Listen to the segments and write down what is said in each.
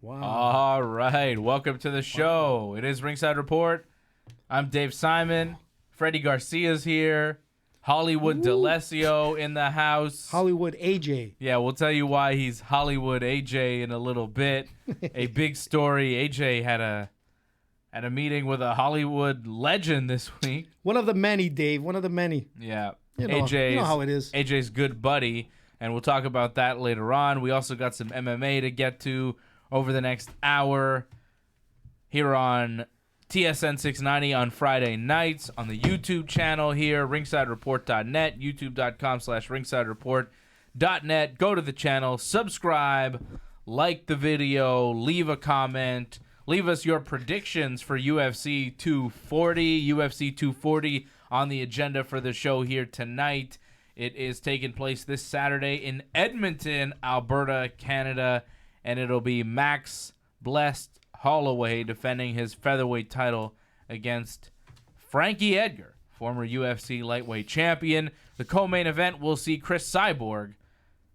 Wow. All right. Welcome to the show. It is Ringside Report. I'm Dave Simon. Freddie Garcia's here. Hollywood D'Alessio in the house. Hollywood AJ. Yeah, we'll tell you why he's Hollywood AJ in a little bit. A big story. AJ had a meeting with a Hollywood legend this week. One of the many, Dave. One of the many. Yeah. You know how it is. AJ's good buddy, and we'll talk about that later on. We also got some MMA to get to over the next hour here on TSN 690 on Friday nights on the YouTube channel here, ringsidereport.net, youtube.com/ringsidereport.net. Go to the channel, subscribe, like the video, leave a comment, leave us your predictions for UFC 240. UFC 240 on the agenda for the show here tonight. It is taking place this Saturday in Edmonton, Alberta, Canada, and it'll be Max Blessed Holloway defending his featherweight title against Frankie Edgar, former UFC lightweight champion. The co-main event will see Cris Cyborg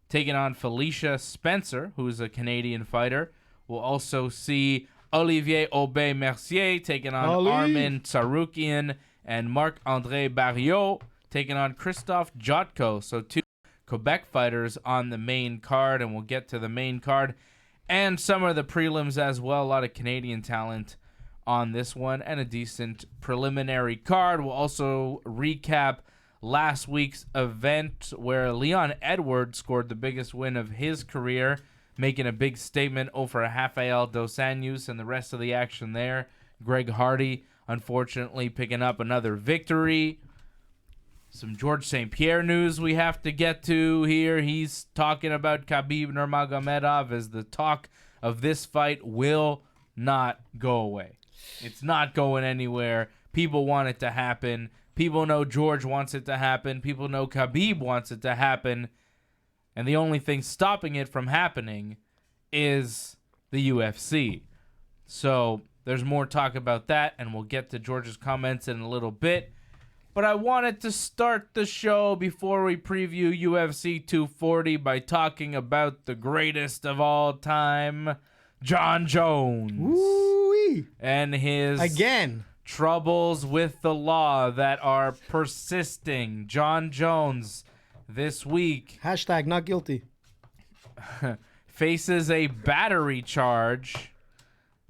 taking on Felicia Spencer, who is a Canadian fighter. We'll also see Olivier Aubé-Mercier taking on Armin Tsarukyan and Marc-André Barriault taking on Christophe Jotko. So two Quebec fighters on the main card, and we'll get to the main card and some of the prelims as well. A lot of Canadian talent on this one and a decent preliminary card. We'll also recap last week's event where Leon Edwards scored the biggest win of his career, making a big statement over Rafael dos Anjos and the rest of the action there. Greg Hardy, unfortunately, picking up another victory. Some George St. Pierre news we have to get to here. He's talking about Khabib Nurmagomedov as the talk of this fight will not go away. It's not going anywhere. People want it to happen. People know George wants it to happen. People know Khabib wants it to happen. And the only thing stopping it from happening is the UFC. So there's more talk about that, and we'll get to George's comments in a little bit. But I wanted to start the show before we preview UFC 240 by talking about the greatest of all time, Jon Jones. Woo-wee. And his troubles with the law that are persisting. Jon Jones this week # not guilty. faces a battery charge.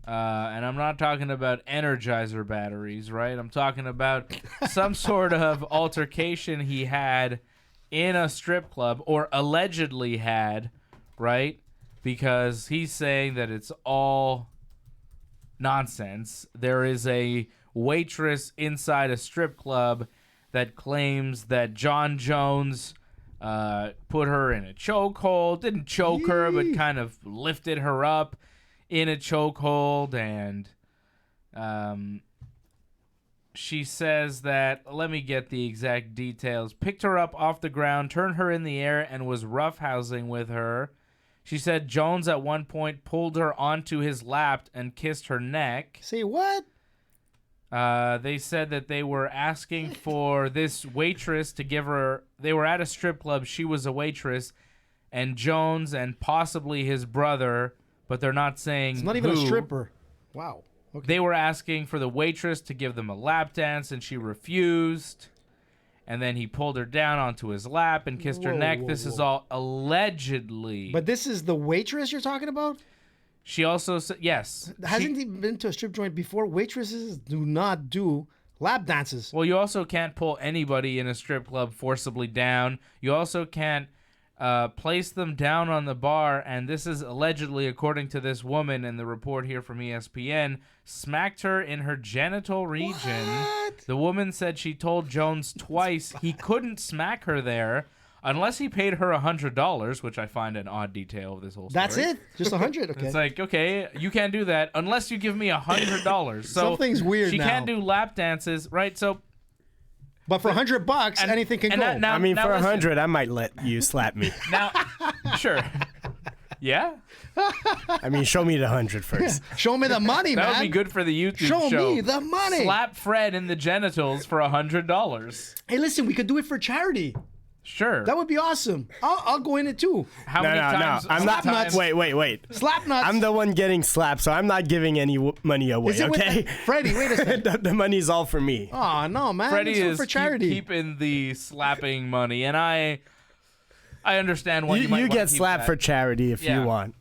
And I'm not talking about Energizer batteries, right? I'm talking about some sort of altercation he had in a strip club, or allegedly had, right? Because he's saying that it's all nonsense. There is a waitress inside a strip club that claims that Jon Jones put her in a chokehold, didn't choke her, but kind of lifted her up in a chokehold, and she says that, let me get the exact details, picked her up off the ground, turned her in the air, and was roughhousing with her. She said Jones at one point pulled her onto his lap and kissed her neck. Say what? They said that they were asking for this waitress to give her, they were at a strip club, she was a waitress, and Jones and possibly his brother, but they're not saying it's not even a stripper. Wow. Okay. They were asking for the waitress to give them a lap dance, and she refused. And then he pulled her down onto his lap and kissed her neck. This is all allegedly. But this is the waitress you're talking about? She also said, yes. Hasn't he been to a strip joint before? Waitresses do not do lap dances. Well, you also can't pull anybody in a strip club forcibly down. You also can't place them down on the bar, and this is allegedly, according to this woman in the report here from ESPN, smacked her in her genital region. What? The woman said she told Jones twice he couldn't smack her there unless he paid her $100, which I find an odd detail of this whole story. That's it? Just 100? Okay. It's like, okay, you can't do that unless you give me $100. So something's weird she now. can't do lap dances, right? So But for $100, anything can go. I mean, for 100, I might let you slap me. Now, sure. Yeah? I mean, show me the 100 first. Show me the money, man. That would be good for the YouTube show. Show me the money. Slap Fred in the genitals for $100. Hey, listen, we could do it for charity. Sure. That would be awesome. I'll go in it too. How No, many no, times? no. I'm not. Slap nuts. Wait. Slap nuts. I'm the one getting slapped, so I'm not giving any money away. Is it with Okay. Freddie, wait a second. the money's all for me. Oh no, man! Freddie It's is for charity. keeping the slapping money, and I understand why you might You wanna get keep slapped that. for charity if Yeah. you want.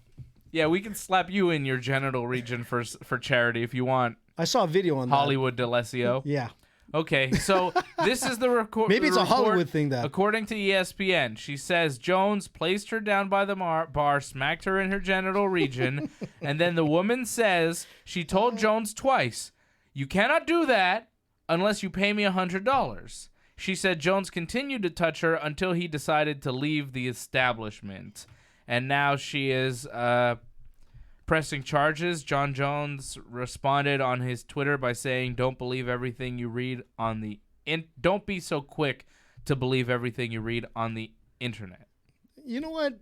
Yeah, we can slap you in your genital region for charity if you want. I saw a video on that. Hollywood D'Alessio. Yeah. Okay, so this is the record. Maybe it's a Hollywood thing, that. According to ESPN, she says Jones placed her down by the bar, smacked her in her genital region, and then the woman says she told Jones twice, "You cannot do that unless you pay me $100." She said Jones continued to touch her until he decided to leave the establishment, and now she is pressing charges. Jon Jones responded on his Twitter by saying, "Don't believe everything you read on the don't be so quick to believe everything you read on the internet." You know what?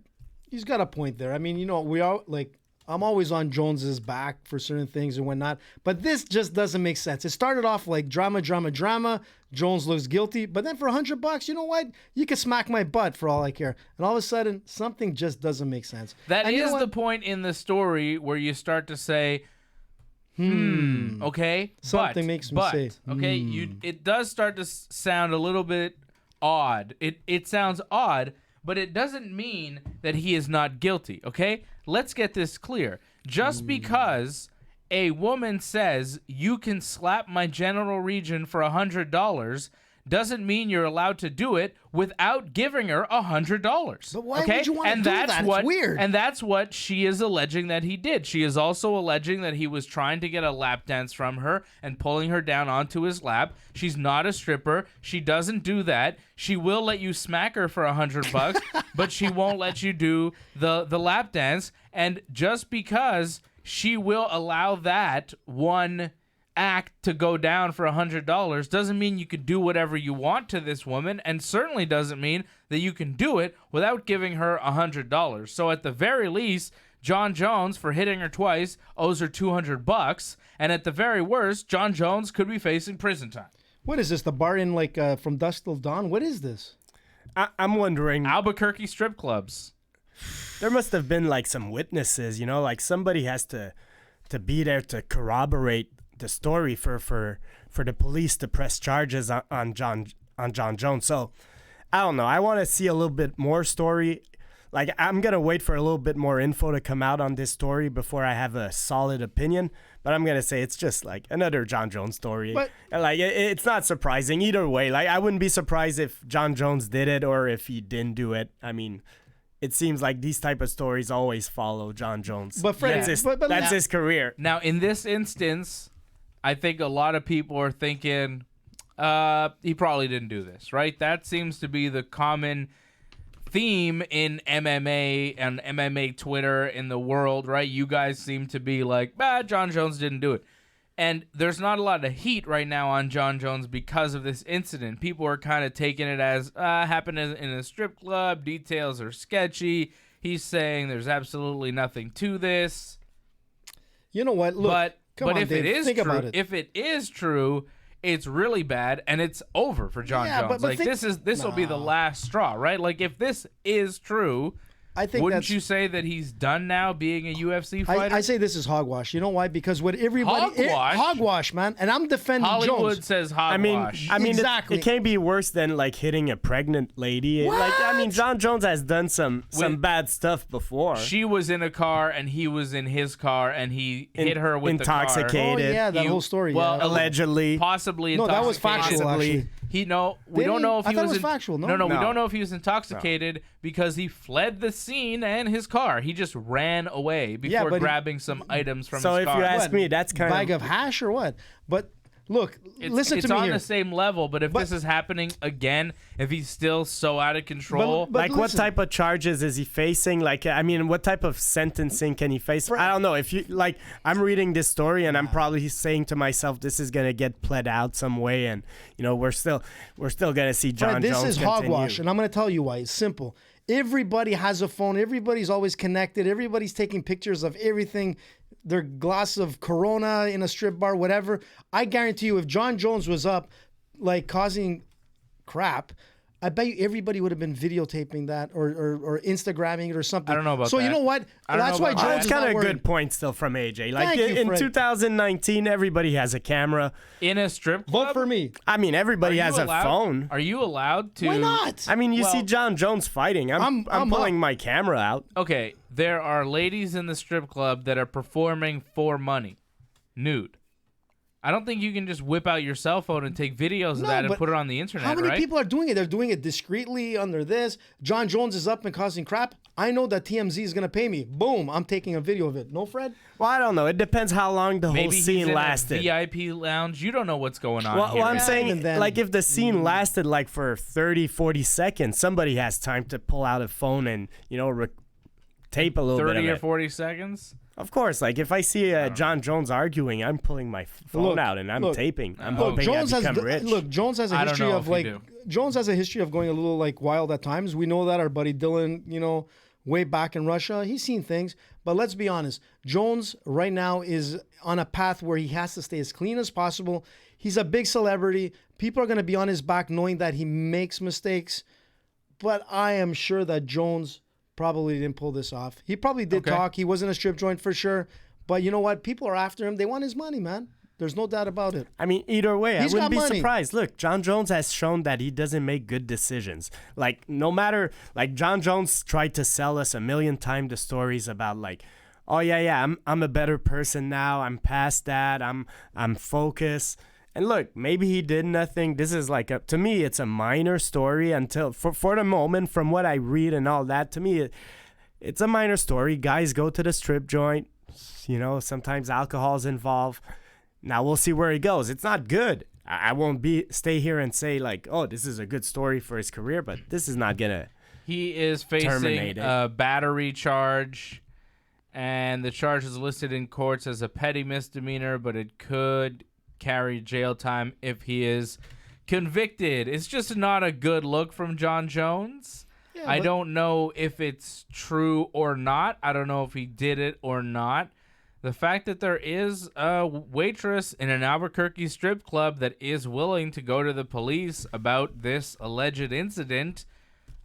He's got a point there. I mean, we are like, I'm always on Jones's back for certain things and whatnot, but this just doesn't make sense. It started off like drama. Jones looks guilty, but then for $100, you know what? You can smack my butt for all I care. And all of a sudden, something just doesn't make sense. That and you is know the what? point in the story where you start to say, okay, Something makes me say, okay, it does start to sound a little bit odd. It sounds odd, but it doesn't mean that he is not guilty, okay? Let's get this clear. Just because a woman says you can slap my genital region for $100 doesn't mean you're allowed to do it without giving her $100. But why okay? would you want to And do that's that? It's what, weird. And that's what she is alleging that he did. She is also alleging that he was trying to get a lap dance from her and pulling her down onto his lap. She's not a stripper. She doesn't do that. She will let you smack her for $100, but she won't let you do the lap dance. And just because she will allow that one act to go down for $100 doesn't mean you can do whatever you want to this woman, and certainly doesn't mean that you can do it without giving her $100. So at the very least, Jon Jones, for hitting her twice, owes her $200, and at the very worst, Jon Jones could be facing prison time. What is this? The bar in like From Dusk Till Dawn? What is this? I'm wondering. Albuquerque strip clubs. There must have been like some witnesses, like somebody has to be there to corroborate the story for the police to press charges on Jon Jones. So I don't know. I want to see a little bit more story. Like, I'm gonna wait for a little bit more info to come out on this story before I have a solid opinion. But I'm gonna say it's just like another Jon Jones story. But like, it's not surprising either way. Like, I wouldn't be surprised if Jon Jones did it or if he didn't do it. I mean, it seems like these type of stories always follow Jon Jones. But Freddie, that's his career. Now, in this instance, I think a lot of people are thinking he probably didn't do this, right? That seems to be the common theme in MMA and MMA Twitter in the world, right? You guys seem to be like, Jon Jones didn't do it. And there's not a lot of heat right now on Jon Jones because of this incident. People are kind of taking it as happened in a strip club. Details are sketchy. He's saying there's absolutely nothing to this. You know what? Look, But if Dave, it is think true, about it. if it is true, it's really bad and it's over for Jon Yeah, Jones. but This will be the last straw, right? Like, if this is true, I think wouldn't that's, you say that he's done now being a UFC fighter? I say this is hogwash. You know why? Because what everybody Hogwash? man, and I'm defending Hollywood Jones. says hogwash. I mean, Exactly. it can't be worse than like hitting a pregnant lady. What? Like, I mean, Jon Jones has done some bad stuff before. She was in a car and he was in his car and he hit her with the car. Intoxicated. Oh yeah, that He- whole story. well, yeah. Allegedly. Possibly No, that was intoxicated. factual. Actually, We Did don't he? know if I he thought it was was factual, no? No, we No. don't know if he was intoxicated because he fled the scene and his car. He just ran away before but he- grabbing some items from So his if car. you ask What, me, that's kind bag of of hash or what? But look, listen it's to me on here. the same level, but if this is happening again, if he's still so out of control, But like, what listen. type of charges is he facing? Like, I mean, what type of sentencing can he face? I don't know. If you like, I'm reading this story and I'm probably saying to myself, this is gonna get pled out some way, and we're still gonna see Jon Fred, this Jones is continue. hogwash, and I'm going to tell you why. It's simple. Everybody has a phone. Everybody's always connected. Everybody's taking pictures of everything. Their glass of Corona in a strip bar, whatever. I guarantee you, if Jon Jones was up, like causing crap, I bet you everybody would have been videotaping that or Instagramming it or something. I don't know about so that. So you know what? That's why Jones That's is kind not of a worried. good point still from AJ. Like Thank you, in Fred. 2019, everybody has a camera. In a strip club? Vote for me. I mean, everybody has a phone. Are you allowed to? Why not? I mean, you see Jon Jones fighting. I'm pulling my camera out. Okay, there are ladies in the strip club that are performing for money, nude. I don't think you can just whip out your cell phone and take videos of that and but put it on the internet, how many right? people are doing it? They're doing it discreetly under this. Jon Jones is up and causing crap. I know that TMZ is going to pay me. Boom, I'm taking a video of it. No, Fred? Well, I don't know. It depends how long the Maybe whole he's scene in lasted. a VIP lounge. You don't know what's going on Well, here. I'm even saying, then. like, if the scene lasted like for 30, 40 seconds, somebody has time to pull out a phone and, tape a little bit of 30 or it. 40 seconds? Of course, like if I see Jon Jones arguing, I'm pulling my phone out and I'm taping. I'm hoping Jones I become has rich. Jones has a I don't history know of if like you do. Jones has a history of going a little like wild at times. We know that our buddy Dylan, way back in Russia, he's seen things. But let's be honest, Jones right now is on a path where he has to stay as clean as possible. He's a big celebrity. People are going to be on his back knowing that he makes mistakes. But I am sure that Jones probably didn't pull this off. He probably did talk. He was in a strip joint for sure. But you know what? People are after him. They want his money, man. There's no doubt about it. I mean, either way, He's I wouldn't got be money. surprised. Look, Jon Jones has shown that he doesn't make good decisions. Like, no matter, like, Jon Jones tried to sell us a million times the stories about, like, oh, yeah, I'm a better person now. I'm past that. I'm focused. And look, maybe he did nothing. This is like, to me, it's a minor story until, for the moment, from what I read and all that, to me, it's a minor story. Guys go to the strip joint. Sometimes alcohol's involved. Now we'll see where he goes. It's not good. I won't stay here and say like, oh, this is a good story for his career, but this is not gonna. He is facing terminate it. a battery charge, and the charge is listed in courts as a petty misdemeanor, but it could carry jail time if he is convicted. It's just not a good look from Jon Jones. Yeah, I don't know if it's true or not. I don't know if he did it or not. The fact that there is a waitress in an Albuquerque strip club that is willing to go to the police about this alleged incident,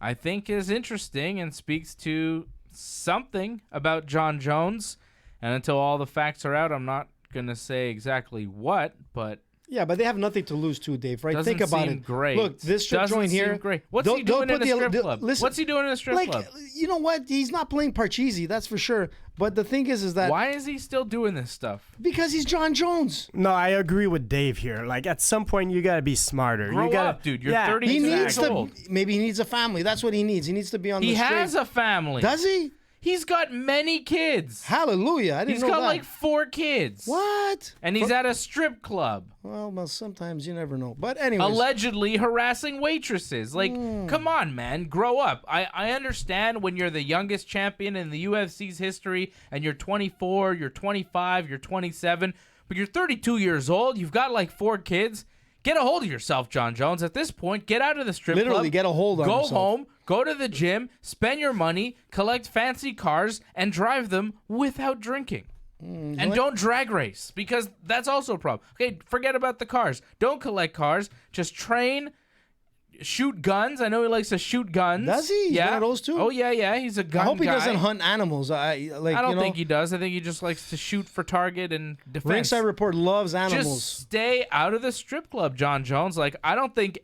I think is interesting and speaks to something about Jon Jones. And until all the facts are out, I'm not going to say exactly what, but... Yeah, but they have nothing to lose too, Dave, right? Doesn't Think about seem it. great. Look, this strip Doesn't joint seem here. great. What's he doing in a strip club? Listen, What's he doing in a strip club? You know what? He's not playing Parcheesi, that's for sure. But the thing is that Why is he still doing this stuff? because he's Jon Jones. No, I agree with Dave here. Like at some point, you gotta be smarter. Grow you gotta, up, dude. You're yeah, 30 He He's needs that to. old. Maybe he needs a family. That's what he needs. He needs to be on He the straight. has a family. Does he? He's got many kids. Hallelujah! I didn't He's know got that. like 4 kids. What? And he's at a strip club, Well, sometimes you never know. But anyways, allegedly harassing waitresses. Like, come on, man, grow up. I understand when you're the youngest champion in the UFC's history and you're 24, you're 25, you're 27, but you're 32 years old. You've got like 4 kids. Get a hold of yourself, Jon Jones. At this point, get out of the strip club. Literally get a hold on Go yourself. home, go to the gym, spend your money, collect fancy cars, and drive them without drinking. And don't drag race, because that's also a problem. Okay, forget about the cars. Don't collect cars. Just train, shoot guns. I know he likes to shoot guns. Does he? He's Yeah. one of those too? Oh, yeah. He's a gun I hope he guy. doesn't hunt animals. I don't think he does. I think he just likes to shoot for target and defense. Ringside Report loves animals. Just stay out of the strip club, Jon Jones. Like, I don't think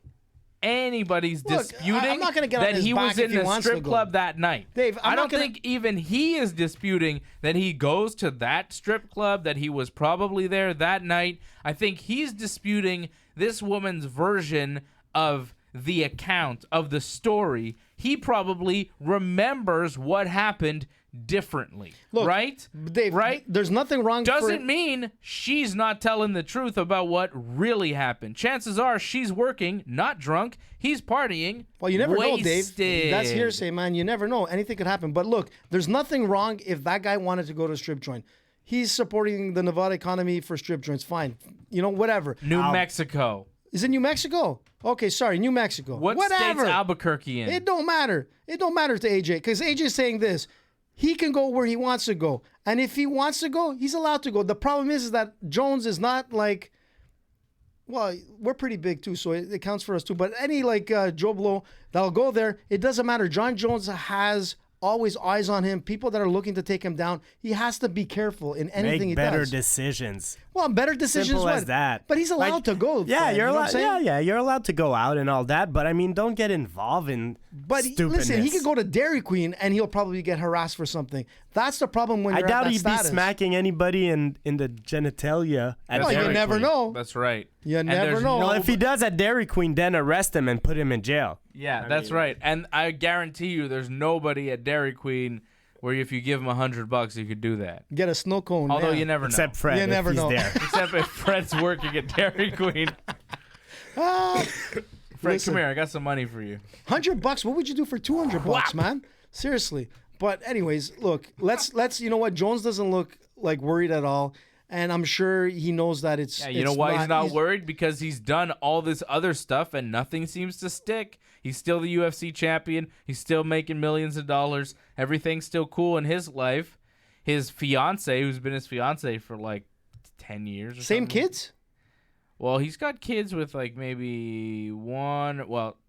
anybody's Look, disputing I'm not gonna get on that his he back was if in he the wants to strip go. club that night. Dave, I'm I not don't gonna- think even he is disputing that he goes to that strip club, that he was probably there that night. I think he's disputing this woman's version of the account of the story. He probably remembers what happened differently. Look, right? Dave, right? There's nothing wrong. Doesn't mean she's not telling the truth about what really happened. Chances are she's working, not drunk. He's partying. Well, you never know, Dave. wasted. That's hearsay, man. You never know. Anything could happen. But look, there's nothing wrong if that guy wanted to go to a strip joint. He's supporting the Nevada economy for strip joints. Fine. Whatever. New Mexico. Is it New Mexico? Okay, sorry, New Mexico. What Whatever. state's Albuquerque in? It don't matter. It don't matter to AJ because AJ's saying this. He can go where he wants to go. And if he wants to go, he's allowed to go. The problem is that Jones is not like Well, we're pretty big too, so it counts for us too. But any like Joe Blow that'll go there, it doesn't matter. Jon Jones has always eyes on him. People that are looking to take him down, he has to be careful in anything he does. Make better decisions. Well, better decisions. Simple as that. But he's allowed to go. Yeah, you're allowed. You're allowed to go out and all that. But I mean, don't get involved in stupidness. Listen, he could go to Dairy Queen and he'll probably get harassed for something. That's the problem when you're I doubt at that he'd status. be smacking anybody in the genitalia at Well, Dairy you never Queen. know. That's right. You And never there's know. Well, if he does at Dairy Queen, then arrest him and put him in jail. Yeah, that's right. And I guarantee you, there's nobody at Dairy Queen where if you give him $100, you could do that. Get a snow cone. Although yeah. you never know. Except Fred, You if never he's know. there. Except if Fred's working at Dairy Queen. Fred, Listen. come here. I got some money for you. $100. What would you do for $200, man? Seriously. But anyways, look. Let's. You know what? Jones doesn't look like worried at all, and I'm sure he knows that it's. Yeah, you know why he's not worried? Because he's done all this other stuff and nothing seems to stick. He's still the UFC champion. He's still making millions of dollars. Everything's still cool in his life. His fiance, who's been his fiance for like 10 years or Same something. kids? Well, he's got kids with like maybe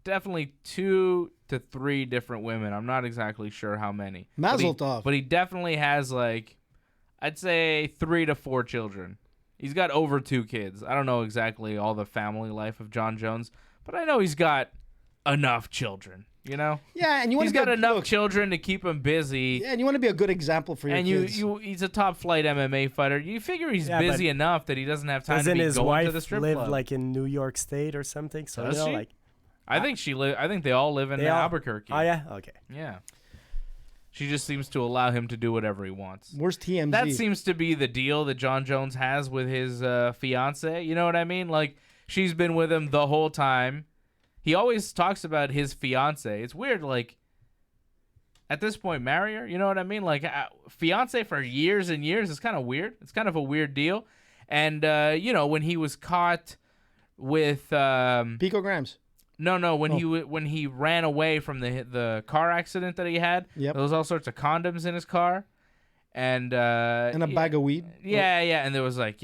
definitely 2 to 3 different women. I'm not exactly sure how many. Mazel tov. But he definitely has like, I'd say 3 to 4 children. He's got over 2 kids. I don't know exactly all the family life of Jon Jones, but I know he's got enough children, you know? Yeah, and you want He's to got enough children to keep him busy. Yeah, and you want to be a good example for your And kids. he's a top flight MMA fighter. You figure he's busy enough that he doesn't have time to Doesn't be his going wife to the strip live club. like in New York State or something? So Does you know, she? like I think they all live in Albuquerque. Oh yeah, okay. Yeah. She just seems to allow him to do whatever he wants. Where's TMZ? That seems to be the deal that Jon Jones has with his fiance. You know what I mean? Like, she's been with him the whole time. He always talks about his fiance. It's weird, like, at this point, marry her. You know what I mean? Like, fiance for years and years is kind of weird. It's kind of a weird deal. And, when he was caught with... picograms. No. When he ran away from the car accident that he had, Yep. there was all sorts of condoms in his car, and a bag of weed. Yeah, and there was like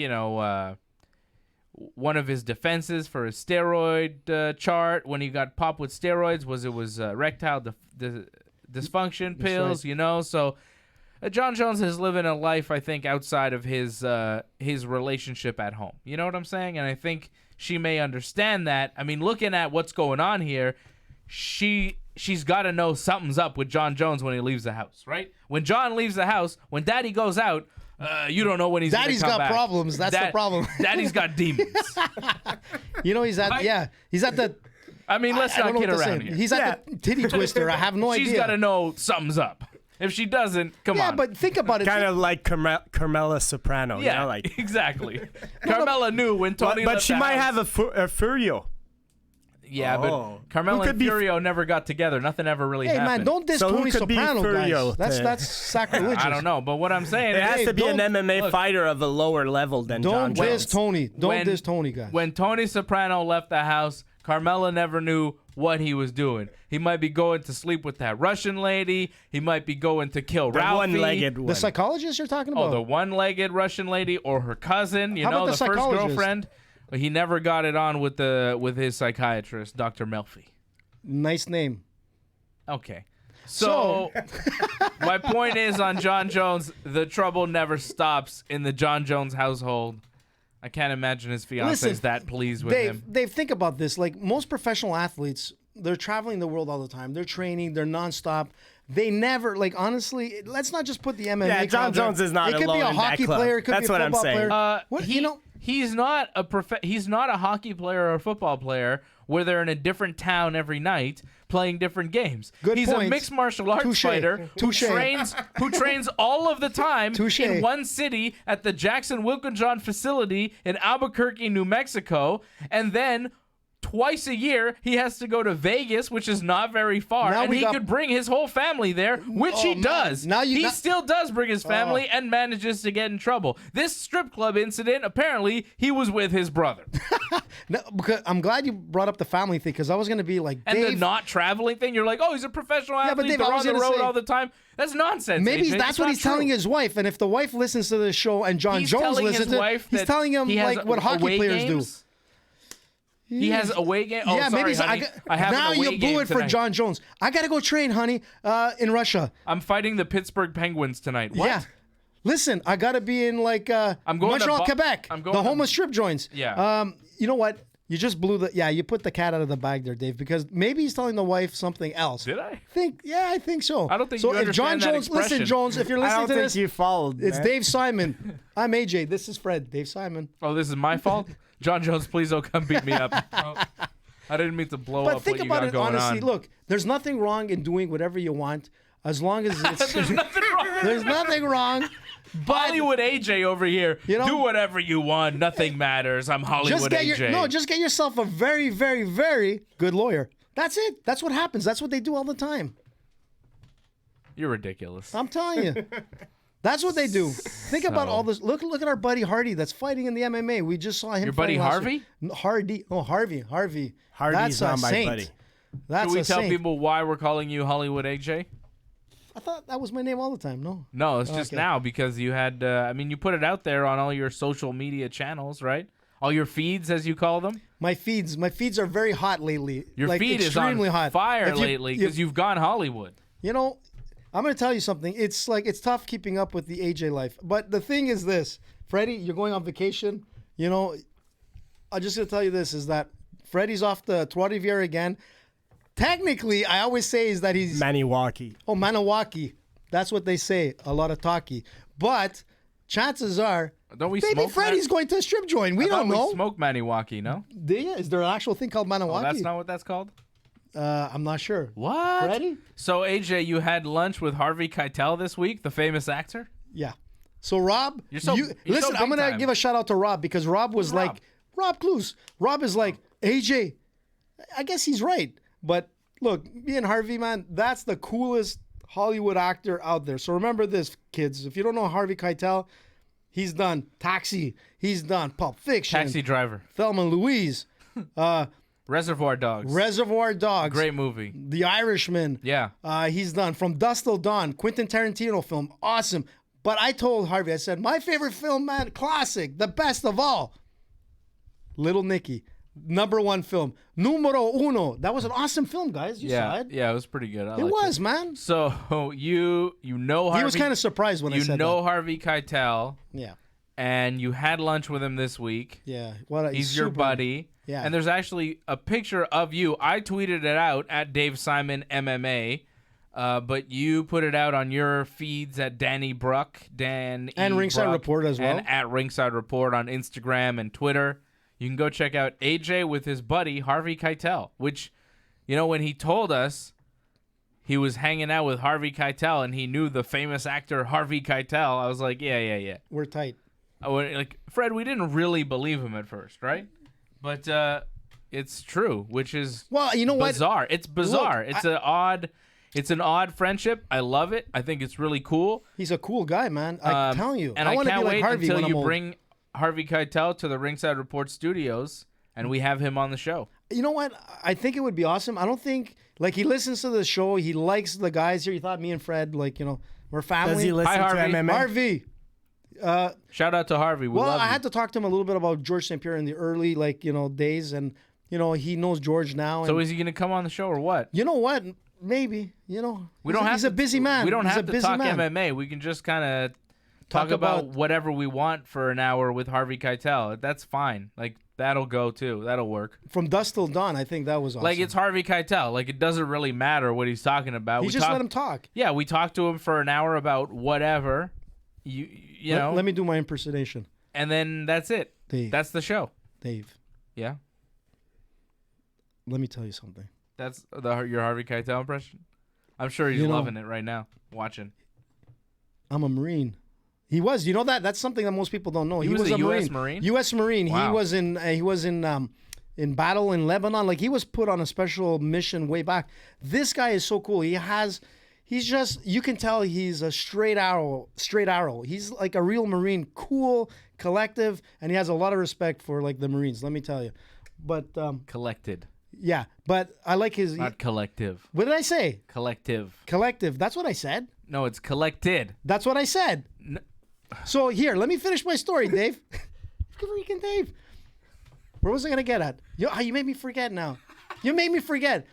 one of his defenses for his steroid chart when he got popped with steroids was erectile dysfunction pills. right. You know, so Jon Jones is living a life, I think, outside of his relationship at home. You know what I'm saying? And I think she may understand that. I mean, looking at what's going on here, she's got to know something's up with Jon Jones when he leaves the house, right? When Jon leaves the house, when Daddy goes out, you don't know when he's going to come Daddy's got back. problems. That's the problem. Daddy's got demons. You know, he's at the. I mean, let's I not don't know kid what to around say. here. He's at the titty twister. I have no idea. She's got to know something's up. If she doesn't, come on. Yeah, but think about it. Kind of like Carmela Soprano. Yeah, You know, like. exactly. Carmela knew when Tony But left she the might house. have a Furio. Yeah, Oh. but Carmela Who and could be- Furio never got together. Nothing ever really Hey happened. man, don't diss So who Tony could be Soprano, Furio guys. to- That's sacrilegious. I don't know, but what I'm saying It has is, to be an don't- MMA fighter of a lower level than Don't Jon diss Jones. Tony. Don't When- diss Tony, guys. when Tony Soprano left the house, Carmela never knew what he was doing. He might be going to sleep with that Russian lady. He might be going to kill The Ralphie. one-legged one. The psychologist you're talking about? Oh, the one-legged Russian lady or her cousin, How about the the first psychologist? girlfriend. But he never got it on with his psychiatrist, Dr. Melfi. Nice name. Okay. So my point is on Jon Jones, the trouble never stops in the Jon Jones household. I can't imagine his fiance is that pleased with him. Dave, think about this. Like most professional athletes, they're traveling the world all the time. They're training. They're nonstop. They never, like, honestly, let's not just put the MMA. Yeah, Jon crowd there. Jones is not It could alone be a in that hockey club. player. It could That's be a what I'm football saying. player. What, you know, He's not a hockey player or a football player where they're in a different town every night playing different games. Good He's point. a mixed martial arts Touche. fighter who Touche. trains all of the time Touche. in one city at the Jackson Wilkinson facility in Albuquerque, New Mexico, and then twice a year he has to go to Vegas, which is not very far, Now and we he got- could bring his whole family there, which he man. does. Now He still does bring his family and manages to get in trouble. This strip club incident, apparently, he was with his brother. no, because I'm glad you brought up the family thing because I was going to be like, And Dave, the not traveling thing, you're like, oh, he's a professional athlete. but Dave, they're I was on the gonna road say- all the time. That's nonsense. maybe AJ. that's It's what not he's telling true. his wife. And if the wife listens to this show and Jon He's Jones telling his listens to it, wife he's that telling him he has like what hockey away players games? do. He has away game. Oh, yeah, sorry, maybe honey. I have now an away you game blew it for tonight. Jon Jones. I gotta go train, honey, in Russia. I'm fighting the Pittsburgh Penguins tonight. What? Yeah. Listen, I gotta be in like I'm going to Montreal, Quebec. I'm going the to- homeless strip joints. Yeah. You know what? You just blew you put the cat out of the bag there, Dave, because maybe he's telling the wife something else. Did I? I think so. I don't think so. you If Jon understand that Jones, listen, expression. Jones, if you're I listening don't to think this, you followed. it's man. Dave Simon. I'm AJ. This is Fred. Dave Simon. Oh, this is my fault? Jon Jones, please don't come beat me up. Oh, I didn't mean to blow But up think what you about got it going honestly. on. Look, there's nothing wrong in doing whatever you want as long as it's. There's nothing wrong. There's nothing wrong. But Hollywood AJ over here. You know- do whatever you want. Nothing matters. I'm Hollywood AJ. just get yourself a very, very, very good lawyer. That's it. That's what happens. That's what they do all the time. You're ridiculous. I'm telling you. That's what they do. Think about all this. Look at our buddy Hardy that's fighting in the MMA. We just saw him. Your buddy fighting last Harvey? year. No, Hardy. Oh, Harvey. Hardy's That's a not my saint. buddy. That's Should we a tell saint. people why we're calling you Hollywood AJ? I thought that was my name all the time. No. No, it's just Okay. now because you had, you put it out there on all your social media channels, right? All your feeds, as you call them. My feeds are very hot lately. Your like, feed is extremely on hot. fire If you- lately because you've gone Hollywood. You know, I'm going to tell you something. It's tough keeping up with the AJ life. But the thing is this, Freddie, you're going on vacation. You know, I'm just going to tell you this is that Freddie's off the Trois Rivières again. Technically, I always say is that he's Maniwaki. Maniwaki. That's what they say. A lot of talkie. But chances are, Don't we maybe smoke Freddie's going to a strip joint. We don't know. We smoke Maniwaki, no? Is there an actual thing called Maniwaki? Oh, that's not what that's called? I'm not sure. What? Freddie? So, AJ, you had lunch with Harvey Keitel this week, the famous actor? Yeah. So Rob, You're so listen. I'm big gonna time. give a shout out to Rob because Rob was like Rob Clues. Rob is like AJ. I guess he's right, but look, me and Harvey, man, that's the coolest Hollywood actor out there. So remember this, kids. If you don't know Harvey Keitel, he's done Taxi. He's done Pulp Fiction. Taxi Driver. Thelma and Louise. Reservoir Dogs. Reservoir Dogs. Great movie. The Irishman. Yeah. He's done From Dusk Till Dawn, Quentin Tarantino film. Awesome. But I told Harvey, I said, my favorite film, man, classic, the best of all. Little Nicky. #1 film. Numero uno. That was an awesome film, guys. You saw it. Yeah, it was pretty good. It was, man. So you know Harvey. He was kind of surprised when I you said know that. Harvey Keitel, Yeah. and you had lunch with him this week. Yeah. He's your buddy. Yeah. And there's actually a picture of you. I tweeted it out at Dave Simon MMA, but you put it out on your feeds at Danny Bruck, Dan And E. Ringside Bruck, Report as well. and at Ringside Report on Instagram and Twitter. You can go check out AJ with his buddy Harvey Keitel, which, when he told us he was hanging out with Harvey Keitel and he knew the famous actor Harvey Keitel, I was like, yeah. We're tight. Fred, we didn't really believe him at first, right? But it's true, which is Well, you know what? bizarre. It's bizarre. Look, It's an odd friendship. I love it. I think it's really cool. He's a cool guy, man. I'm telling you. And I want to can't be like wait Harvey until when I'm you old. bring Harvey Keitel to the Ringside Report studios and we have him on the show. You know what? I think it would be awesome. I don't think, he listens to the show. He likes the guys here. He thought me and Fred, we're family. Does he listen Hi, to Harvey. MMA? Harvey. Shout out to Harvey. We Well, love I you. had to talk to him a little bit about George St. Pierre in the early, days. And, he knows George now. So And is he going to come on the show or what? you know what? Maybe, We don't have he's a busy man. We don't He's have a to busy talk man. MMA. We can just kind of talk about whatever we want for an hour with Harvey Keitel. That's fine. That'll go too. That'll work. From Dusk Till Dawn, I think that was awesome. It's Harvey Keitel. It doesn't really matter what he's talking about. He just let him talk. Yeah, we talked to him for an hour about whatever. You know. Let me do my impersonation. And then that's it. Dave. That's the show. Dave, Yeah. let me tell you something. That's your Harvey Keitel impression. I'm sure he's loving it right now, watching. I'm a Marine. He was. You know that? That's something that most people don't know. He was a U.S. Marine? U.S. Marine. Wow. He was in battle in Lebanon. He was put on a special mission way back. This guy is so cool. He's just, you can tell he's a straight arrow. He's like a real Marine, cool, collective, and he has a lot of respect for the Marines, let me tell you. But Collected. yeah, but I like his Not collective. What did I say? Collective. Collective. That's what I said. No, it's collected. That's what I said. So here, let me finish my story, Dave. Freaking Dave. Where was I gonna get at? You made me forget now. You made me forget.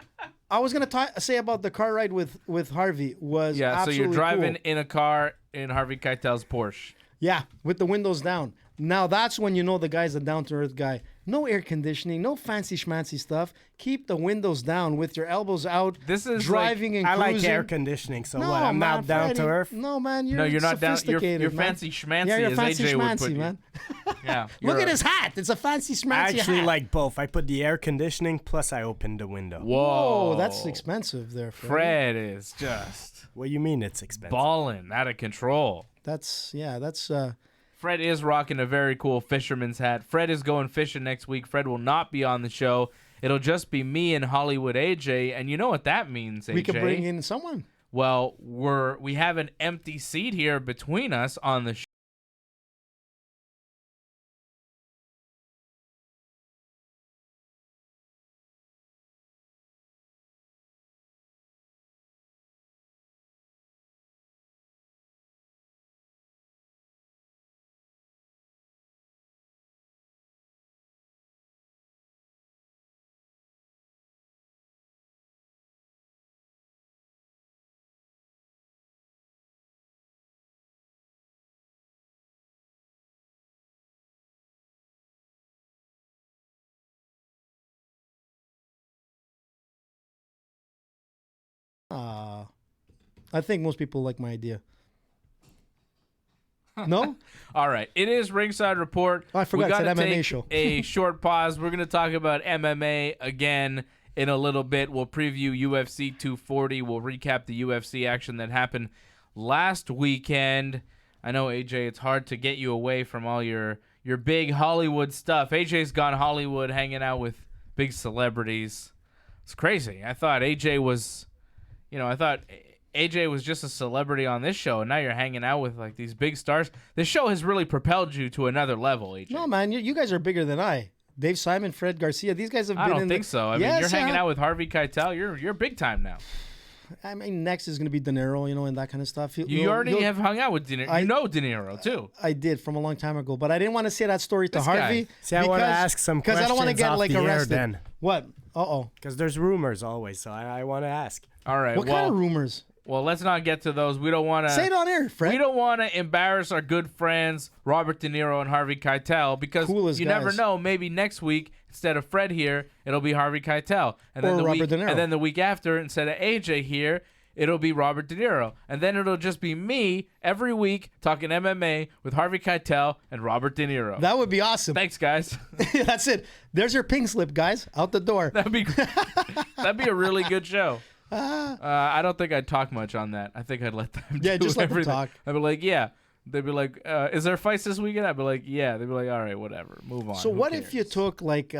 I was gonna say about the car ride with Harvey was So absolutely you're driving cool. in a car in Harvey Keitel's Porsche. Yeah, with the windows down. Now that's when you know the guy's a down-to-earth guy. No air conditioning, no fancy schmancy stuff. Keep the windows down with your elbows out. This is driving and I cruising. like air conditioning, so No, what? I'm man, not down Freddie. to earth. No, man, you're You're not down. sophisticated, You're man. fancy schmancy, Yeah, you're as fancy AJ would schmancy, put you. man. Yeah. Look you're at his hat. It's a fancy I schmancy actually hat. like both. I put the air conditioning plus I opened the window. Whoa, Oh, that's expensive there, Fred. Fred is just What do you mean it's expensive? balling out of control. That's Fred is rocking a very cool fisherman's hat. Fred is going fishing next week. Fred will not be on the show. It'll just be me and Hollywood AJ, and you know what that means, AJ? we could bring in someone. Well, we have an empty seat here between us on the show. I think most people like my idea. No? All right. It is Ringside Report. Oh, I forgot. We It's gotta an MMA take show. a short pause. We're going to talk about MMA again in a little bit. We'll preview UFC 240. We'll recap the UFC action that happened last weekend. I know, AJ, it's hard to get you away from all your big Hollywood stuff. AJ's gone Hollywood hanging out with big celebrities. It's crazy. I thought AJ was just a celebrity on this show, and now you're hanging out with like these big stars. This show has really propelled you to another level, AJ. No, man, you guys are bigger than I. Dave Simon, Fred Garcia, these guys have been I don't in think so. I mean, Yes, you're hanging I- out with Harvey Keitel. You're big time now. I mean, next is going to be De Niro, and that kind of stuff. You already have hung out with De Niro. You know De Niro, too. I did from a long time ago, but I didn't want to say that story to This guy. Harvey. See, I want to ask some because questions I don't want to get off like the air arrested. then. What? Because there's rumors always, so I want to ask. All right. What kind of rumors? Well, let's not get to those. We don't want to Say it on air, Fred. We don't want to embarrass our good friends Robert De Niro and Harvey Keitel because Coolest you guys. never know. Maybe next week instead of Fred here, it'll be Harvey Keitel, and Or then the Robert week De Niro. and then the week after, instead of AJ here, it'll be Robert De Niro, and then it'll just be me every week talking MMA with Harvey Keitel and Robert De Niro. That would be awesome. Thanks, guys. That's it. There's your pink slip, guys. Out the door. That'd be a really good show. I don't think I'd talk much on that. I think I'd let them Yeah, do just let them everything. talk. I'd be like, yeah. They'd be like, is there fights this weekend? I'd be like, yeah. They'd be like, all right, whatever. Move on. So Who what cares? if you took like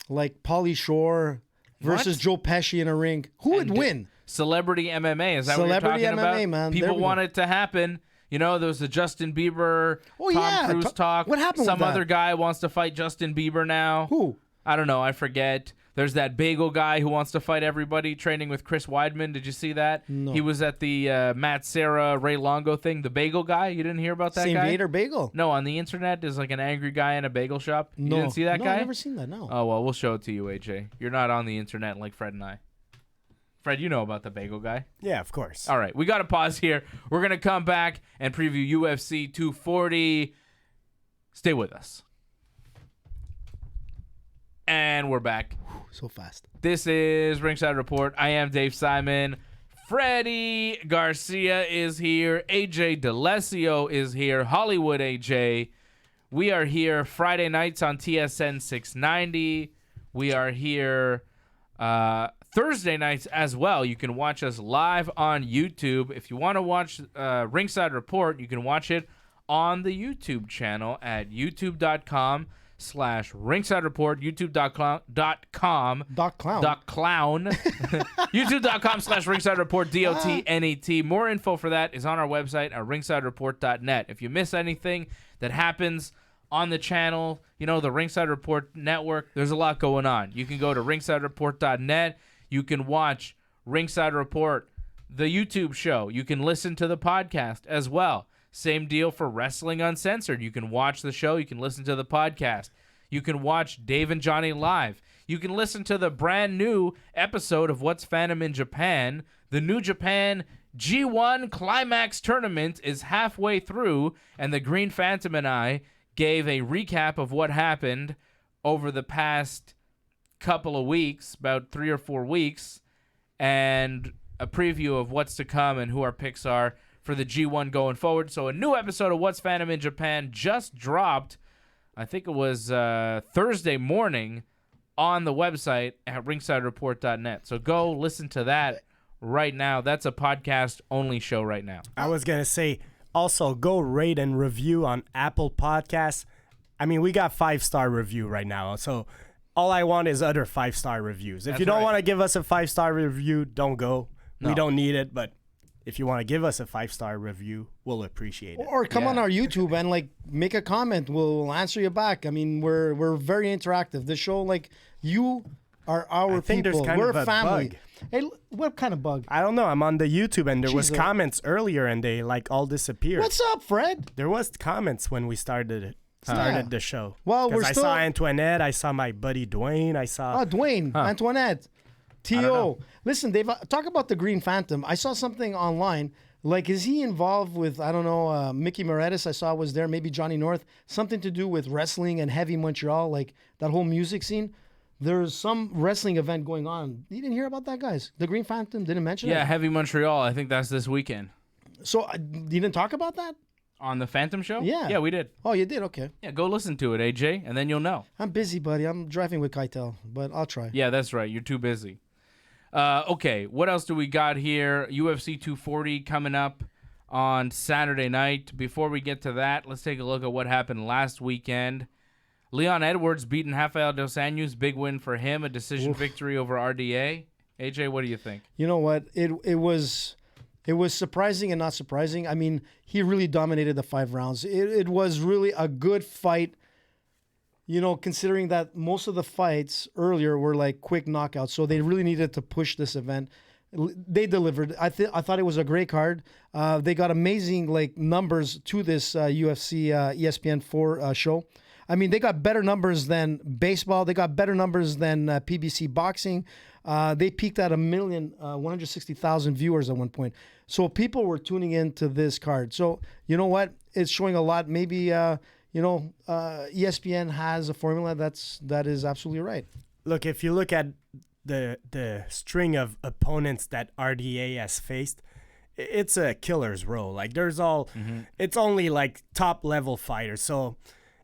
Pauly Shore versus What? Joe Pesci in a ring? Who would And win? Celebrity MMA? Is that Celebrity what you're talking MMA, about? man. There People we go. want it to happen. You know, there was the Justin Bieber, Oh, Tom yeah. Cruise talk. What happened with Some that? other guy wants to fight Justin Bieber now. Who? I don't know. I forget. There's that bagel guy who wants to fight everybody, training with Chris Weidman. Did you see that? No. He was at the Matt Serra, Ray Longo thing. The bagel guy. You didn't hear about that St. guy? Vader Bagel? No, on the internet, there's like an angry guy in a bagel shop. No. You didn't see that No, guy? I've never seen that, no. Oh, well, we'll show it to you, AJ. You're not on the internet like Fred and I. Fred, you know about the bagel guy. Yeah, of course. All right, we got to pause here. We're going to come back and preview UFC 240. Stay with us. And we're back. So fast. This is Ringside Report. I am Dave Simon. Freddie Garcia is here. AJ DeLesio is here. Hollywood AJ. We are here Friday nights on TSN 690. We are here Thursday nights as well. You can watch us live on YouTube. If you want to watch Ringside Report, you can watch it on the YouTube channel at youtube.com/Ringside Report, youtube.com Doc Clown. youtube.com/Ringside Report, DOTNET. More info for that is on our website at ringsidereport.net. If you miss anything that happens on the channel, you know, the Ringside Report network, there's a lot going on. You can go to ringsidereport.net. You can watch Ringside Report, the YouTube show. You can listen to the podcast as well. Same deal for Wrestling Uncensored. You can watch the show. You can listen to the podcast. You can watch Dave and Johnny live. You can listen to the brand new episode of What's Fandom in Japan. The New Japan G1 Climax Tournament is halfway through, and the Green Phantom and I gave a recap of what happened over the past couple of weeks, about 3 or 4 weeks, and a preview of what's to come and who our picks are for the G1 going forward. So a new episode of What's Fandom in Japan just dropped. I think it was Thursday morning on the website at ringsidereport.net. So go listen to that right now. That's a podcast-only show right now. I was going to say, also go rate and review on Apple Podcasts. I mean, we got 5-star review right now. So all I want is other 5-star reviews. If you don't want to give us a 5-star review, don't go. No. We don't need it, but if you want to give us a 5-star review, we'll appreciate it. Or come on our YouTube and like make a comment. We'll answer you back. I mean, we're very interactive. This show, like, you are our people. We're a family. Bug. Hey, what kind of bug? I don't know. I'm on the YouTube and there was comments earlier and they like all disappeared. What's up, Fred? There was comments when we started the show. Well, I saw Antoinette. I saw my buddy Dwayne. I saw Dwayne, Antoinette, T.O. Listen, Dave, talk about the Green Phantom. I saw something online. Like, is he involved with, I don't know, Mickey Moretis I saw was there, maybe Johnny North, something to do with wrestling and Heavy Montreal, like that whole music scene? There's some wrestling event going on. You didn't hear about that, guys? The Green Phantom didn't mention it? Yeah, Heavy Montreal. I think that's this weekend. So you didn't talk about that? On the Phantom show? Yeah. Yeah, we did. Oh, you did? Okay. Yeah, go listen to it, AJ, and then you'll know. I'm busy, buddy. I'm driving with Keitel, but I'll try. Yeah, that's right. You're too busy. Okay, what else do we got here? UFC 240 coming up on Saturday night. Before we get to that, let's take a look at what happened last weekend. Leon Edwards beating Rafael dos Anjos. Big win for him. A decision victory over RDA. AJ, what do you think? You know what? It was surprising and not surprising. I mean, he really dominated the 5 rounds. It was really a good fight. You know, considering that most of the fights earlier were like quick knockouts, so they really needed to push this event. They delivered. I thought it was a great card. They got amazing like numbers to this UFC ESPN4 show. I mean, they got better numbers than baseball. They got better numbers than PBC boxing. They peaked at 1,160,000 viewers at one point. So people were tuning into this card. So you know what? It's showing a lot. Maybe ESPN has a formula that is absolutely right. Look, if you look at the string of opponents that RDA has faced, it's a killer's row. Like it's only like top level fighters. So,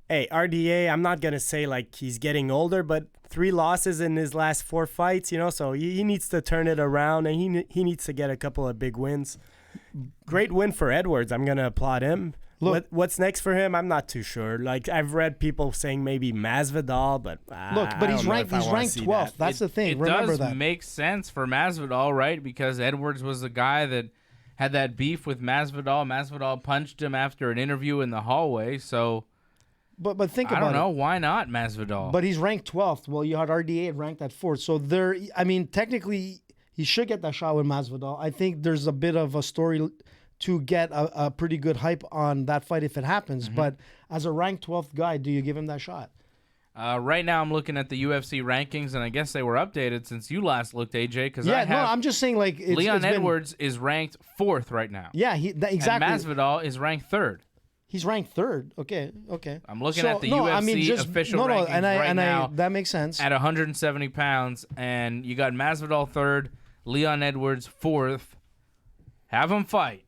hey, RDA, I'm not gonna say like he's getting older, but 3 losses in his last 4 fights, so he needs to turn it around and he needs to get a couple of big wins. Great win for Edwards. I'm gonna applaud him. Look, what's next for him? I'm not too sure. Like, I've read people saying maybe Masvidal, but he's ranked 12th. That's the thing. Remember that. It does make sense for Masvidal, right? Because Edwards was the guy that had that beef with Masvidal. Masvidal punched him after an interview in the hallway. So, but think about it. I don't know why not Masvidal. But he's ranked 12th. Well, you had RDA ranked at 4th. So technically, he should get that shot with Masvidal. I think there's a bit of a story to get a pretty good hype on that fight if it happens. Mm-hmm. But as a ranked 12th guy, do you give him that shot? Right now, I'm looking at the UFC rankings, and I guess they were updated since you last looked, AJ. I'm just saying, like, Leon Edwards is ranked 4th right now. Yeah, exactly. And Masvidal is ranked 3rd. He's ranked 3rd. Okay. I'm looking at the UFC official rankings right now. That makes sense. At 170 pounds, and you got Masvidal 3rd, Leon Edwards 4th. Have them fight.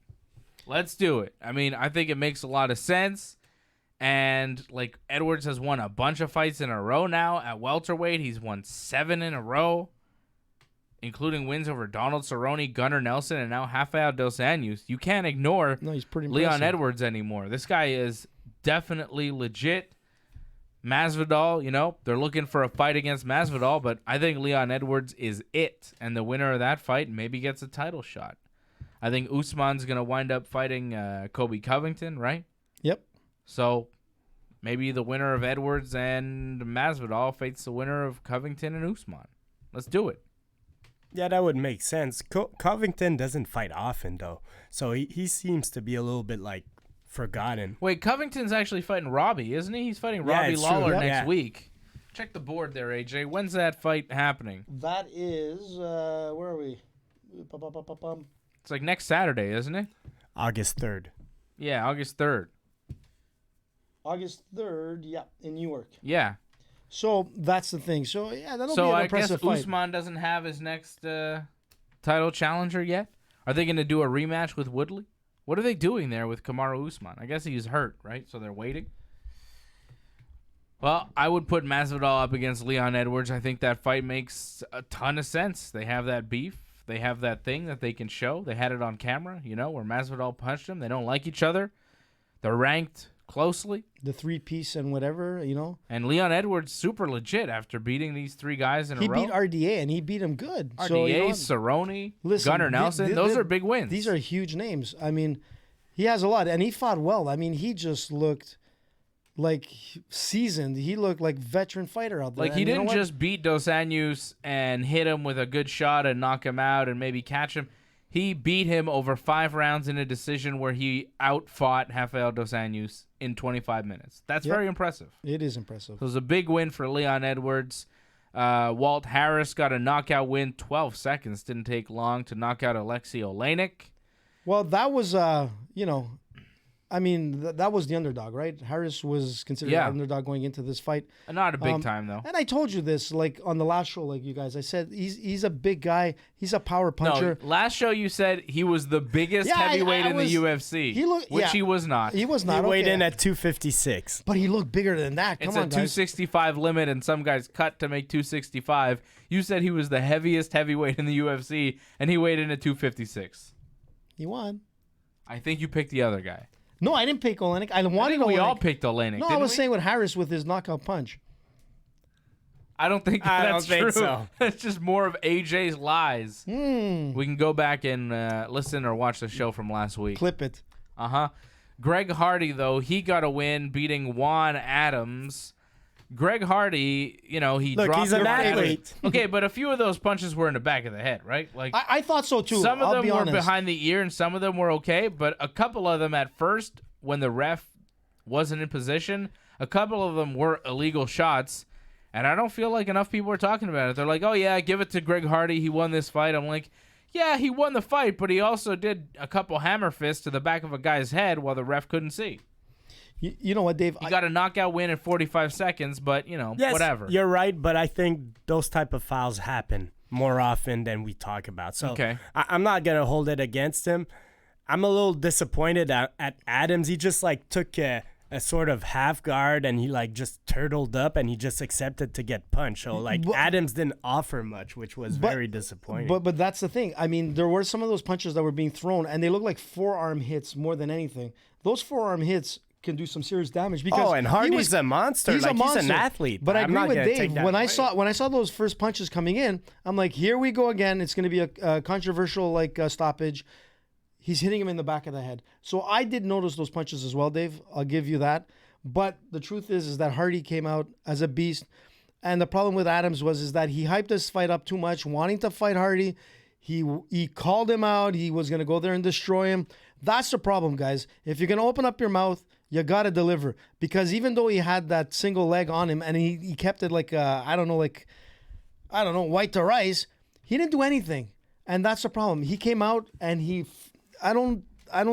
Let's do it. I mean, I think it makes a lot of sense. And, like, Edwards has won a bunch of fights in a row now. At welterweight, he's won 7 in a row, including wins over Donald Cerrone, Gunnar Nelson, and now Rafael dos Anjos. You can't ignore he's pretty Leon Edwards anymore. This guy is definitely legit. Masvidal, they're looking for a fight against Masvidal, but I think Leon Edwards is it. And the winner of that fight maybe gets a title shot. I think Usman's going to wind up fighting Colby Covington, right? Yep. So maybe the winner of Edwards and Masvidal fights the winner of Covington and Usman. Let's do it. Yeah, that would make sense. Covington doesn't fight often, though. So he seems to be a little bit, like, forgotten. Wait, Covington's actually fighting Robbie, isn't he? He's fighting Robbie it's Lawler true. next Yeah. week. Check the board there, AJ. When's that fight happening? That is, where are we? It's like next Saturday, isn't it? August 3rd. Yeah, August 3rd. August 3rd, yeah, in New York. Yeah. So that's the thing. So, yeah, that'll be So an I guess impressive fight. Usman doesn't have his next title challenger yet? Are they going to do a rematch with Woodley? What are they doing there with Kamaru Usman? I guess he's hurt, right? So they're waiting? Well, I would put Masvidal up against Leon Edwards. I think that fight makes a ton of sense. They have that beef. They have that thing that they can show. They had it on camera, where Masvidal punched him. They don't like each other. They're ranked closely. The 3-piece and whatever, And Leon Edwards, super legit after beating these three guys in a row. He beat RDA, and he beat him good. RDA, So, Cerrone, listen, Gunnar Nelson. Those are big wins. These are huge names. I mean, he has a lot, and he fought well. I mean, he just looked like seasoned. He looked like veteran fighter out there. Like, he didn't just beat Dos Anjos and hit him with a good shot and knock him out and maybe catch him. He beat him over 5 rounds in a decision where he outfought Rafael dos Anjos in 25 minutes. That's very impressive. It is impressive. So it was a big win for Leon Edwards. Walt Harris got a knockout win. 12 seconds. Didn't take long to knock out Alexei Oleinik. Well, that was, I mean, that was the underdog, right? Harris was considered an underdog going into this fight. Not a big time, though. And I told you this, like, on the last show, like you guys. I said he's a big guy. He's a power puncher. No, last show you said he was the biggest heavyweight in the UFC, which he was not. He was not. He weighed in at 256. But he looked bigger than that. Come it's on, a 265 limit, and some guys cut to make 265. You said he was the heaviest heavyweight in the UFC, and he weighed in at 256. He won. I think you picked the other guy. No, I didn't pick Oleinik. I wanted Oleinik. We all picked Oleinik. No, I was saying with Harris with his knockout punch. I don't think that's true. Think so. It's just more of AJ's lies. We can go back and listen or watch the show from last week. Clip it. Greg Hardy, though, he got a win beating Juan Adams. Greg Hardy, he dropped. He's an athlete. Okay, but a few of those punches were in the back of the head, right? Like I thought so too. Some of I'll them be were honest. behind the ear, and some of them were okay. But a couple of them at first, when the ref wasn't in position, a couple of them were illegal shots. And I don't feel like enough people are talking about it. They're like, "Oh yeah, give it to Greg Hardy. He won this fight." I'm like, "Yeah, he won the fight, but he also did a couple hammer fists to the back of a guy's head while the ref couldn't see." You know what, Dave? He got a knockout win in 45 seconds, but, Yes, whatever. You're right, but I think those type of fouls happen more often than we talk about. So Okay. I'm not going to hold it against him. I'm a little disappointed at Adams. He just, took a sort of half guard, and he, just turtled up, and he just accepted to get punched. So, Adams didn't offer much, which was very disappointing. But that's the thing. I mean, there were some of those punches that were being thrown, and they looked like forearm hits more than anything. Those forearm hits can do some serious damage because and Hardy's a monster. He's a monster. He's an athlete. But I agree with Dave. When I away. saw those first punches coming in, I'm like, here we go again. It's going to be a controversial stoppage. He's hitting him in the back of the head. So I did notice those punches as well, Dave. I'll give you that. But the truth is that Hardy came out as a beast, and the problem with Adams was that he hyped this fight up too much, wanting to fight Hardy. He called him out. He was going to go there and destroy him. That's the problem, guys. If you're going to open up your mouth, you got to deliver. Because even though he had that single leg on him and he kept it white to rice, he didn't do anything. And that's the problem. He came out and I don't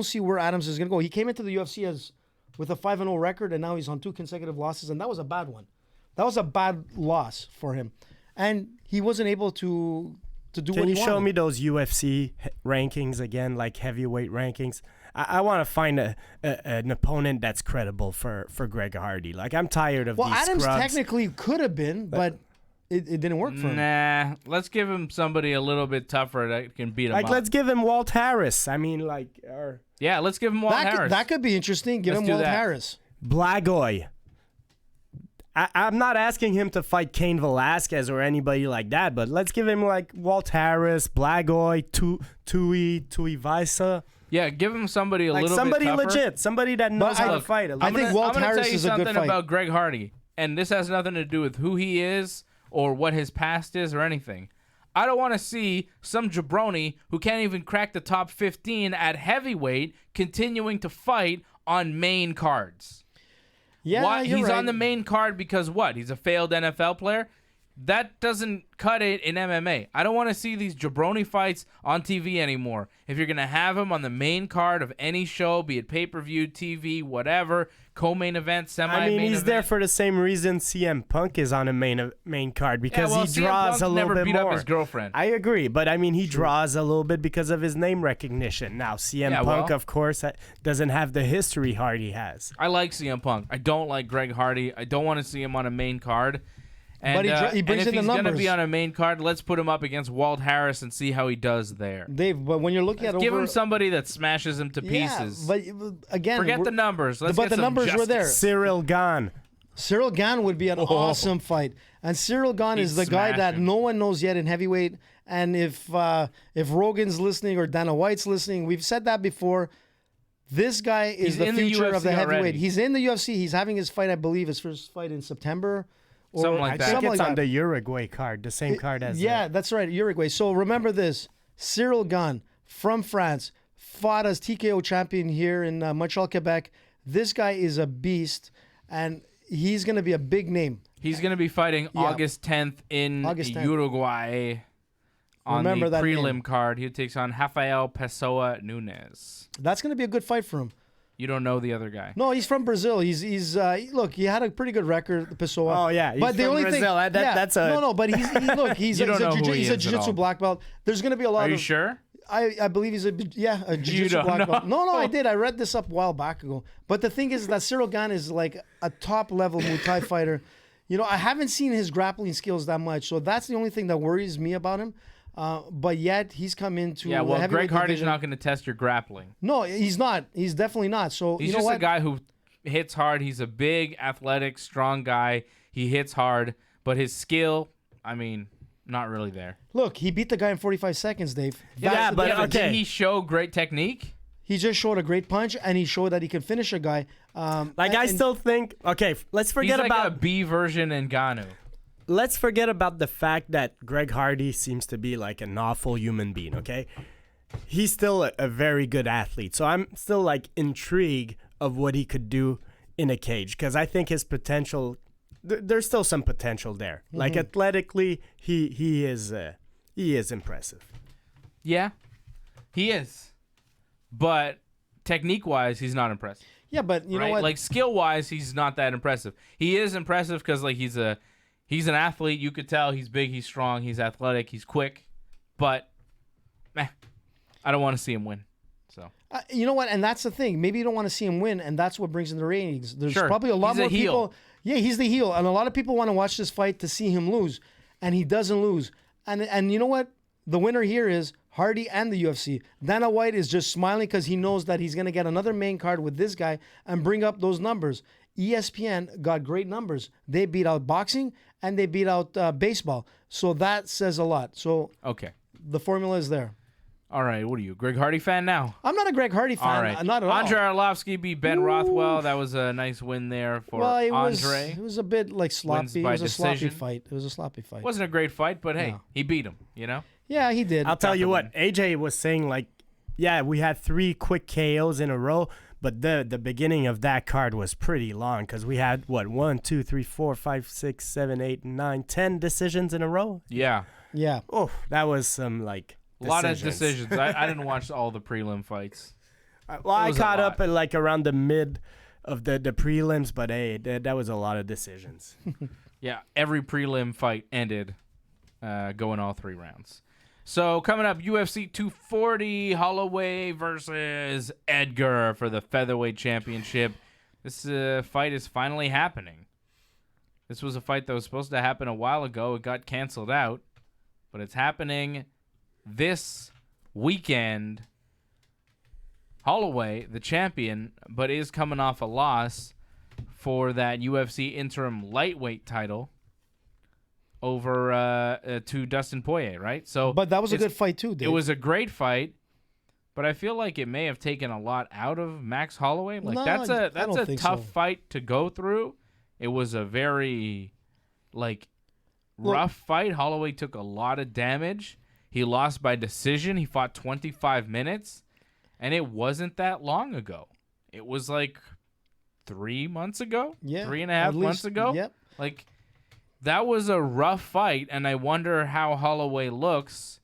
see where Adams is going to go. He came into the UFC with a 5-0 record, and now he's on 2 consecutive losses, and that was a bad one. That was a bad loss for him. And he wasn't able to do what he wanted. Can you show me those UFC rankings again, like heavyweight rankings? I want to find an opponent that's credible for Greg Hardy. I'm tired of these Adams scrubs. technically could have been, but it didn't work for him. Nah, let's give him somebody a little bit tougher that can beat him up. Let's give him Walt Harris. I mean, Yeah, let's give him Walt Harris. That could be interesting. Give him Walt Harris. Blagoy. I'm not asking him to fight Cain Velasquez or anybody like that, but let's give him Walt Harris, Blagoy, Tuivasa. Yeah, give him somebody a little bit tougher. Somebody legit. Somebody that knows how to fight. I think Walt Harris is a good fight. I'm going to tell you something about Greg Hardy, and this has nothing to do with who he is or what his past is or anything. I don't want to see some jabroni who can't even crack the top 15 at heavyweight continuing to fight on main cards. Yeah, He's right. on the main card because what? He's a failed NFL player? That doesn't cut it in MMA. I don't want to see these jabroni fights on TV anymore. If you're going to have him on the main card of any show, be it pay-per-view, TV, whatever, co-main event, semi-main event. I mean, he's there for the same reason CM Punk is on a main card because he draws a little bit beat more. Up his girlfriend. I agree, but I mean, he draws a little bit because of his name recognition. Now, CM Punk, of course, doesn't have the history Hardy has. I like CM Punk. I don't like Greg Hardy. I don't want to see him on a main card. And, but he brings and in the if he's going to numbers. be on a main card, let's put him up against Walt Harris and see how he does there. Dave, but when you're looking at Give him somebody that smashes him to yeah, pieces. but again, Forget the numbers. Let's but get the some numbers justice. were there. Cyril Gahn. Cyril Gahn would be an awesome fight, and Cyril Gahn is the guy that no one knows yet in heavyweight. And if Rogan's listening or Dana White's listening, we've said that before. This guy is the future of the heavyweight. already. He's in the UFC. He's having his fight, I believe, his first fight in September. Or Something like that. I think something it's like on that. the Uruguay card, the same card as Yeah, that's right, Uruguay. So remember this: Cyril Gahn from France fought as TKO champion here in Montreal, Quebec. This guy is a beast, and he's going to be a big name. He's going to be fighting Yeah. August 10th in August 10th. Uruguay on Remember the that prelim name. card. He takes on Rafael Pessoa Nunes. That's going to be a good fight for him. You don't know the other guy. No, he's from Brazil. He's look, he had a pretty good record, Pessoa. Oh yeah, he's but the from only Brazil. thing, That's a no, but he's You don't know who he he's a is at jiu-jitsu all. black belt. There's going to be a lot Are of. you sure? I believe he's a jiu-jitsu don't black know. belt. No, I did. I read this up a while back ago. But the thing is that Cyril Gahn is like a top-level Muay Thai fighter. You know, I haven't seen his grappling skills that much, so that's the only thing that worries me about him. But yet he's come into Yeah, the well, heavyweight Greg Hardy's division. not going to test your grappling. No, he's not. He's definitely not. So He's you know just what? a guy who hits hard. He's a big, athletic, strong guy. He hits hard, but his skill, I mean, not really there. Look, he beat the guy in 45 seconds, Dave. Yeah, but okay. Did he show great technique? He just showed a great punch, and he showed that he can finish a guy. I still think. Okay, let's He's forget like about a B version in Ngannou. let's forget about the fact that Greg Hardy seems to be like an awful human being, okay? He's still a very good athlete. So I'm still like intrigued of what he could do in a cage because I think his potential, there's still some potential there. Mm-hmm. Like athletically, he is impressive. Yeah, he is. But technique-wise, he's not impressive. Yeah, but you know right? what? Like skill-wise, he's not that impressive. He is impressive because like he's an athlete. You could tell he's big, he's strong, he's athletic, he's quick. But, I don't want to see him win. So you know what? And that's the thing. Maybe you don't want to see him win, and that's what brings in the ratings. There's Sure. probably a lot He's more a heel. people. Yeah, he's the heel, and a lot of people want to watch this fight to see him lose, and he doesn't lose. And you know what? The winner here is Hardy and the UFC. Dana White is just smiling because he knows that he's going to get another main card with this guy and bring up those numbers. ESPN got great numbers. They beat out boxing and they beat out baseball. So that says a lot. So okay, the formula is there. all right. What are you, a Greg Hardy fan now? I'm not a Greg Hardy fan. All right, Not at all. Andre Arlovsky beat Ben Rothwell. That was a nice win there for Well, it Andre. was a bit like sloppy. It by was a sloppy decision. fight. It was a sloppy fight. Wasn't a great fight, but hey, No. he beat him. You know. Yeah, he did. I'll tell you what, AJ was saying like, yeah, we had 3 quick KOs in a row, but the beginning of that card was pretty long because we had, 1, 2, 3, 4, 5, 6, 7, 8, 9, 10 decisions in a row. Yeah. Yeah. Oh, that was some like A lot of decisions. I didn't watch all the prelim fights. Well, I was a caught lot. up at like around the mid of the prelims, but hey, that was a lot of decisions. Yeah, every prelim fight ended going all 3 rounds. So coming up, UFC 240, Holloway versus Edgar for the featherweight championship. This fight is finally happening. This was a fight that was supposed to happen a while ago. It got canceled out, but it's happening this weekend. Holloway, the champion, but is coming off a loss for that UFC interim lightweight title over to Dustin Poirier, right? So, But that was a good fight too, Dave. It was a great fight, but I feel like it may have taken a lot out of Max Holloway. Like No, that's I a don't think tough so. fight to go through. It was a very rough fight. Holloway took a lot of damage. He lost by decision. He fought 25 minutes, and it wasn't that long ago. it was like 3 months ago? Yeah. 3.5 months ago? Yep. Like, that was a rough fight, and I wonder how Holloway looks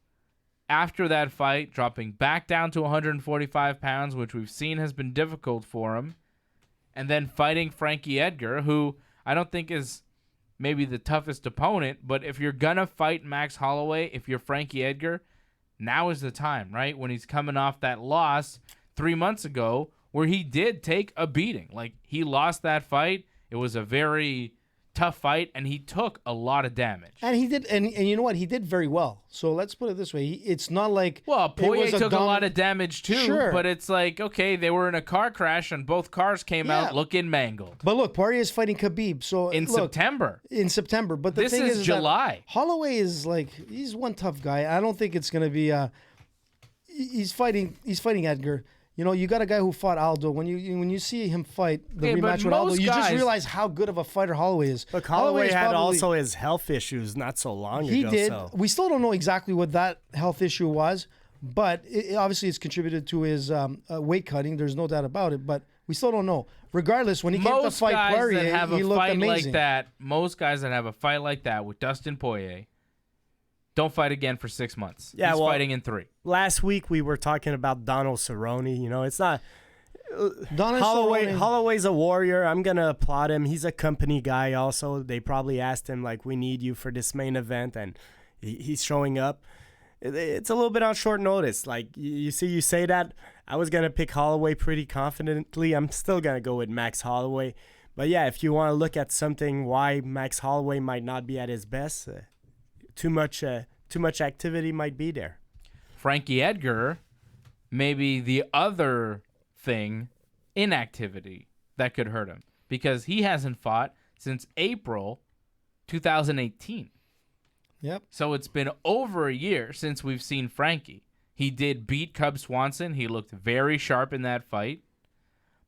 after that fight, dropping back down to 145 pounds, which we've seen has been difficult for him, and then fighting Frankie Edgar, who I don't think is maybe the toughest opponent, but if you're going to fight Max Holloway, if you're Frankie Edgar, now is the time, right? When he's coming off that loss 3 months ago where he did take a beating. Like, he lost that fight. It was a very tough fight, and he took a lot of damage. And he did, and you know what? He did very well. So let's put it this way: it's not like Poirier took a lot of damage too. Sure. But it's like, okay, they were in a car crash, and both cars came out looking mangled. But look, Poirier is fighting Khabib, so September. In September, but the this thing is July. Holloway is like, he's one tough guy. I don't think it's gonna be. He's fighting Edgar. You know, you got a guy who fought Aldo. When you see him fight the rematch with Aldo, you just realize how good of a fighter Holloway is. Look, Holloway had also his health issues not so long ago. He did. So. We still don't know exactly what that health issue was, but obviously it's contributed to his weight cutting. There's no doubt about it, but we still don't know. Regardless, when he came to fight Poirier, he looked amazing. Most guys that have a fight like that with Dustin Poirier don't fight again for 6 months. Yeah, He's fighting in 3. Last week we were talking about Donald Cerrone. You know, it's not Cerrone. Holloway's a warrior. I'm gonna applaud him. He's a company guy. Also, they probably asked him like, "We need you for this main event," and he's showing up. It's a little bit on short notice. Like you say that. I was gonna pick Holloway pretty confidently. I'm still gonna go with Max Holloway. But yeah, if you want to look at something why Max Holloway might not be at his best. Too much activity might be there. Frankie Edgar, maybe the other thing, inactivity that could hurt him because he hasn't fought since April 2018. Yep. So it's been over a year since we've seen Frankie. He did beat Cub Swanson. He looked very sharp in that fight.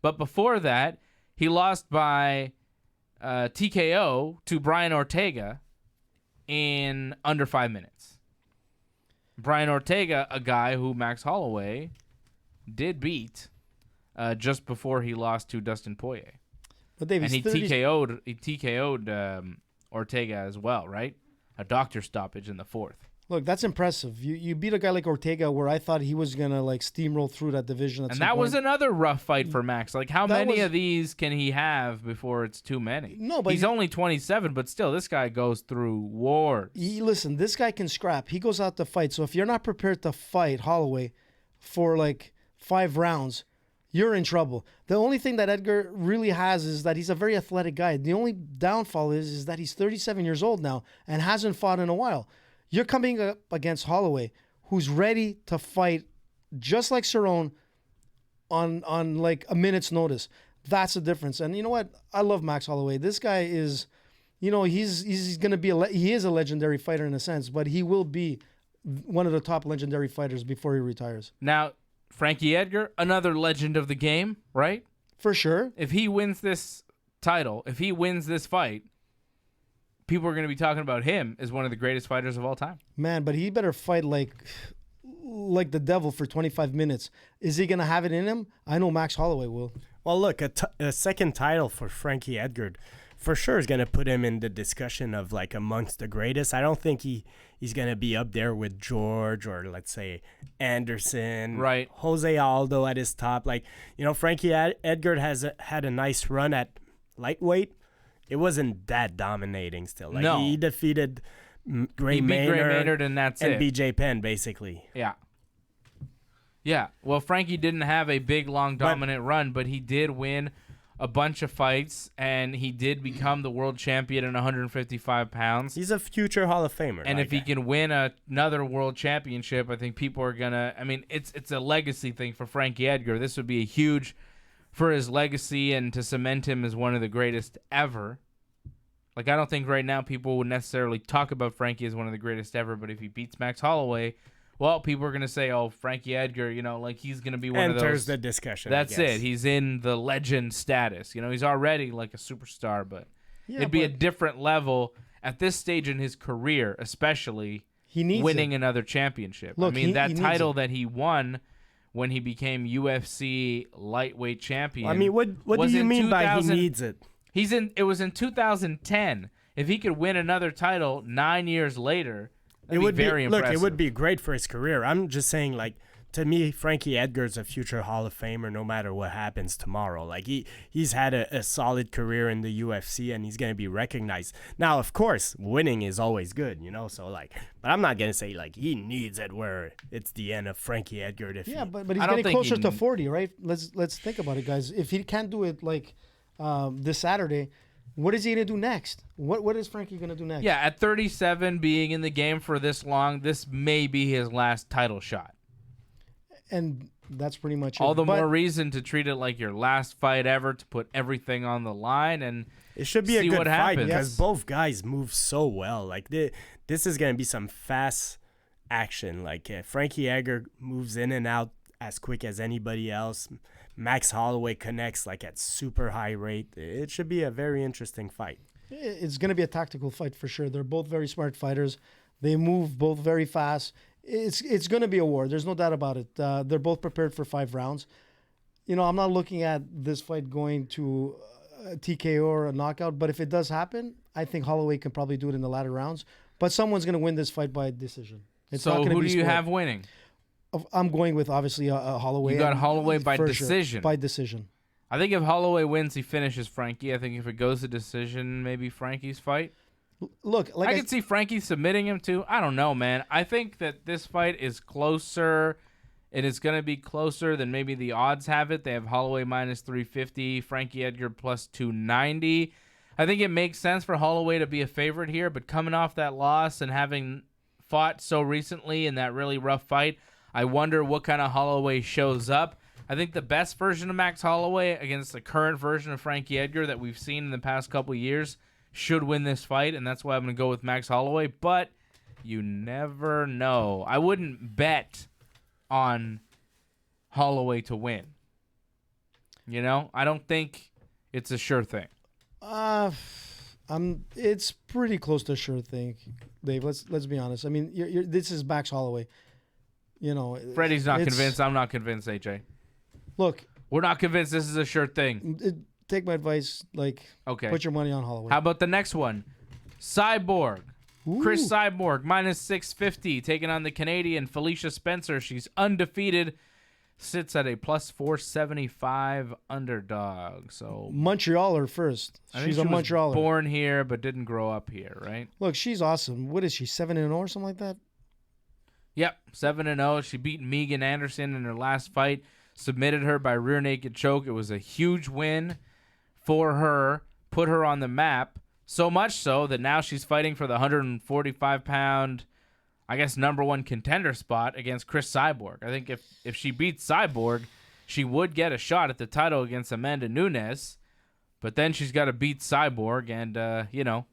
But before that, he lost by TKO to Brian Ortega in under 5 minutes. Brian Ortega, a guy who Max Holloway did beat just before he lost to Dustin Poirier. But Dave, and he TKO'd Ortega as well, right? A doctor stoppage in the 4th. Look, that's impressive. You beat a guy like Ortega, where I thought he was gonna like steamroll through that division. And that was another rough fight for Max. Like, how many of these can he have before it's too many? No, but he's only 27, but still, this guy goes through wars. Listen, this guy can scrap. He goes out to fight. So if you're not prepared to fight Holloway for like 5 rounds, you're in trouble. The only thing that Edgar really has is that he's a very athletic guy. The only downfall is that he's 37 years old now and hasn't fought in a while. You're coming up against Holloway, who's ready to fight just like Cerrone on like a minute's notice. That's the difference. And you know what? I love Max Holloway. This guy is, you know, he's going to be he is a legendary fighter in a sense, but he will be one of the top legendary fighters before he retires. Now, Frankie Edgar, another legend of the game, right? For sure. If he wins this title, if he wins this fight, people are going to be talking about him as one of the greatest fighters of all time. Man, but he better fight like the devil for 25 minutes. Is he going to have it in him? I know Max Holloway will. Well, look, a second title for Frankie Edgar for sure is going to put him in the discussion of like amongst the greatest. I don't think he's going to be up there with George or let's say Anderson, right? Jose Aldo at his top. Like, you know, Frankie Edgar has had a nice run at lightweight. It wasn't that dominating still. Like, no. He defeated Gray Maynard and that's and it. BJ Penn, basically. Yeah. Yeah. Well, Frankie didn't have a big, long, dominant run, but he did win a bunch of fights, and he did become the world champion in 155 pounds. He's a future Hall of Famer. And if he can win another world championship, I think people are going to... I mean, it's a legacy thing for Frankie Edgar. This would be a huge... for his legacy and to cement him as one of the greatest ever. Like, I don't think right now people would necessarily talk about Frankie as one of the greatest ever, but if he beats Max Holloway, well, people are going to say, oh, Frankie Edgar, you know, like he's going to be one of those. Enters the discussion. That's it. He's in the legend status. You know, he's already like a superstar, but it'd be a different level at this stage in his career, especially he needs winning another championship. Look, I mean, that he title that he won when he became UFC lightweight champion. I mean, what do you mean by he needs it? It was in 2010. If he could win another title 9 years later, it would be very impressive. Look, it would be great for his career. I'm just saying, like, to me, Frankie Edgar's a future Hall of Famer no matter what happens tomorrow. Like, he's had a solid career in the UFC, and he's going to be recognized. Now, of course, winning is always good, you know? So, like, but I'm not going to say, like, he needs it where it's the end of Frankie Edgar defeat. Yeah, but he's getting closer to 40, right? Let's think about it, guys. If he can't do it, like, this Saturday, what is he going to do next? What is Frankie going to do next? Yeah, at 37, being in the game for this long, this may be his last title shot. And that's pretty much it. All the more reason to treat it like your last fight ever, to put everything on the line, and it should be see a good what fight happens. because both guys move so well. Like, this is going to be some fast action. Like, Frankie Edgar moves in and out as quick as anybody else. Max Holloway connects like at super high rate. It should be a very interesting fight. It's going to be a tactical fight for sure. They're both very smart fighters. They move both very fast. It's going to be a war. There's no doubt about it. They're both prepared for 5 rounds. You know, I'm not looking at this fight going to a TKO or a knockout, but if it does happen, I think Holloway can probably do it in the latter rounds. But someone's going to win this fight by decision. It's so not going to who be do you split. have winning? I'm going with, obviously, Holloway. You got Holloway by decision. Sure, by decision. I think if Holloway wins, he finishes Frankie. I think if it goes to decision, maybe Frankie's fight. Look, like I can see Frankie submitting him too. I don't know, man. I think that this fight is closer. It is going to be closer than maybe the odds have it. They have Holloway minus 350, Frankie Edgar plus 290. I think it makes sense for Holloway to be a favorite here, but coming off that loss and having fought so recently in that really rough fight, I wonder what kind of Holloway shows up. I think the best version of Max Holloway against the current version of Frankie Edgar that we've seen in the past couple of years should win this fight, and that's why I'm going to go with Max Holloway, but you never know. I wouldn't bet on Holloway to win. You know? I don't think it's a sure thing. It's pretty close to a sure thing, Dave. Let's be honest. I mean, this is Max Holloway. You know, Freddie's not convinced. I'm not convinced, AJ. Look, we're not convinced this is a sure thing. Take my advice. Like, okay, put your money on Holloway. How about the next one? Cyborg. Ooh. Cris Cyborg, minus 650, taking on the Canadian Felicia Spencer. She's undefeated. Sits at a plus 475 underdog. So Montrealer first. She's a Montrealer. Born here but didn't grow up here, right? Look, she's awesome. What is she, 7-0 or something like that? Yep, 7-0. She beat Megan Anderson in her last fight. Submitted her by rear naked choke. It was a huge win for her. Put her on the map. So much so that now she's fighting for the 145-pound, I guess, #1 contender spot against Cris Cyborg. I think if she beats Cyborg, she would get a shot at the title against Amanda Nunes. But then she's got to beat Cyborg, and, you know,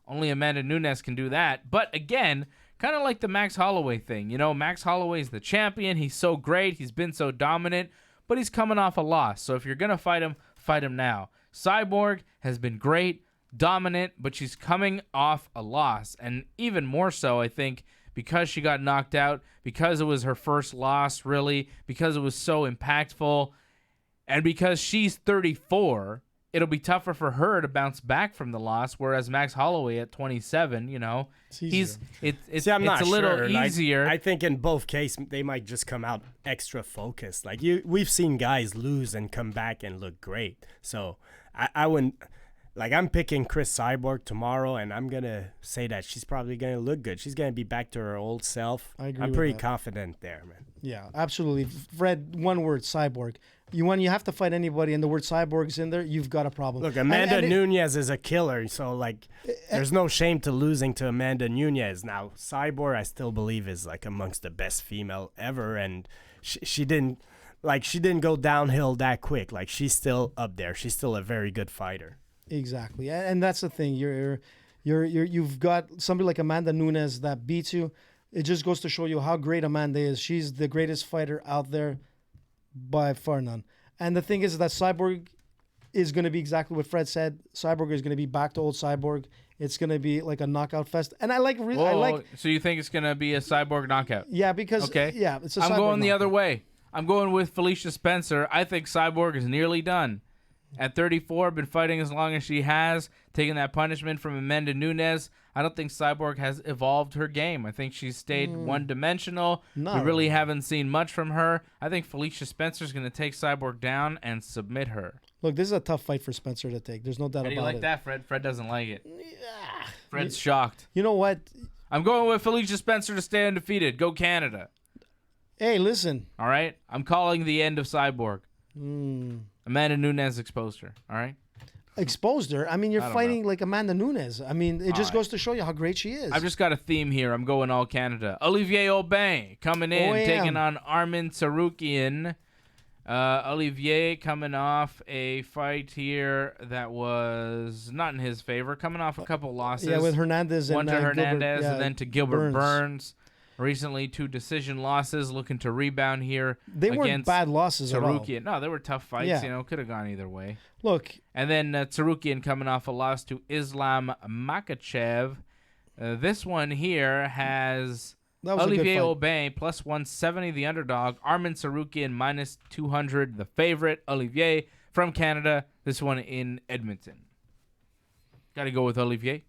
only Amanda Nunes can do that. But, again, kind of like the Max Holloway thing. You know, Max Holloway's the champion. He's so great. He's been so dominant. But he's coming off a loss. So if you're going to fight him now. Cyborg has been great, dominant, but she's coming off a loss. And even more so, I think, because she got knocked out, because it was her first loss, really, because it was so impactful, and because she's 34, it'll be tougher for her to bounce back from the loss, whereas Max Holloway at 27, you know, it's a little easier. I think in both cases, they might just come out extra focused. Like, we've seen guys lose and come back and look great. So I wouldn't... Like, I'm picking Cris Cyborg tomorrow, and I'm going to say that she's probably going to look good. She's going to be back to her old self. I agree I'm with pretty that. confident there, man. Yeah, absolutely. Fred, one word, Cyborg. When you have to fight anybody and the word Cyborg's in there, you've got a problem. Look, Amanda Nunes is a killer, so, like, there's no shame to losing to Amanda Nunes. Now, Cyborg, I still believe, is, like, amongst the best female ever, and she didn't go downhill that quick. Like, she's still up there. She's still a very good fighter. Exactly, and that's the thing. You've got somebody like Amanda Nunes that beats you. It just goes to show you how great Amanda is. She's the greatest fighter out there, by far none. And the thing is that Cyborg is going to be exactly what Fred said. Cyborg is going to be back to old Cyborg. It's going to be like a knockout fest. And So you think it's going to be a Cyborg knockout? Yeah, because okay. Yeah, it's a I'm Cyborg going the knockout. other way. I'm going with Felicia Spencer. I think Cyborg is nearly done. At 34, been fighting as long as she has, taking that punishment from Amanda Nunes. I don't think Cyborg has evolved her game. I think she's stayed one-dimensional. We really haven't seen much from her. I think Felicia Spencer's going to take Cyborg down and submit her. Look, this is a tough fight for Spencer to take. There's no doubt about it. How do you like that, Fred? Fred doesn't like it. Fred's shocked. You know what? I'm going with Felicia Spencer to stay undefeated. Go Canada. Hey, listen. All right? I'm calling the end of Cyborg. Amanda Nunes exposed her. All right? Exposed her? I mean, you're fighting like Amanda Nunes. I mean, it just goes to show you how great she is. I've just got a theme here. I'm going all Canada. Olivier Aubin coming in, taking on Armin Tsarukyan. Olivier coming off a fight here that was not in his favor, coming off a couple losses. Yeah, with Hernandez and one to Hernandez Gilbert, and then to Gilbert Burns. Recently, 2 decision losses, looking to rebound here. They weren't bad losses at all. No, they were tough fights. Yeah. You know, could have gone either way. Look, and then Tsarukyan coming off a loss to Islam Makhachev. This one here has Olivier Aubin plus 170, the underdog. Armin Tsarukyan minus 200, the favorite. Olivier from Canada. This one in Edmonton. Got to go with Olivier.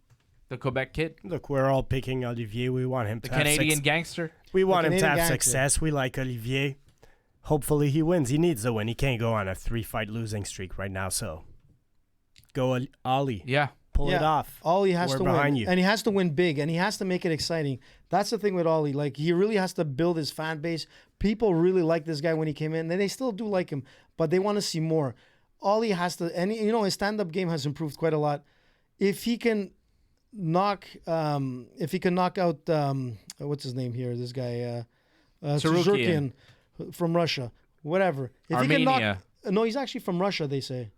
The Quebec kid. Look, we're all picking Olivier. We want him to have Canadian gangster. We want him to have success. We like Olivier. Hopefully he wins. He needs a win. He can't go on a 3-fight losing streak right now. So go Ollie. Yeah. Pull it off. Ollie has to win. You. And he has to win big. And he has to make it exciting. That's the thing with Ollie. Like, he really has to build his fan base. People really like this guy when he came in. And they still do like him. But they want to see more. Ollie has to... And, you know, his stand-up game has improved quite a lot. If he can... knock out what's his name here, this guy Tsarukyan from Russia, whatever. If Armenia. He can knock, no, he's actually from Russia, they say.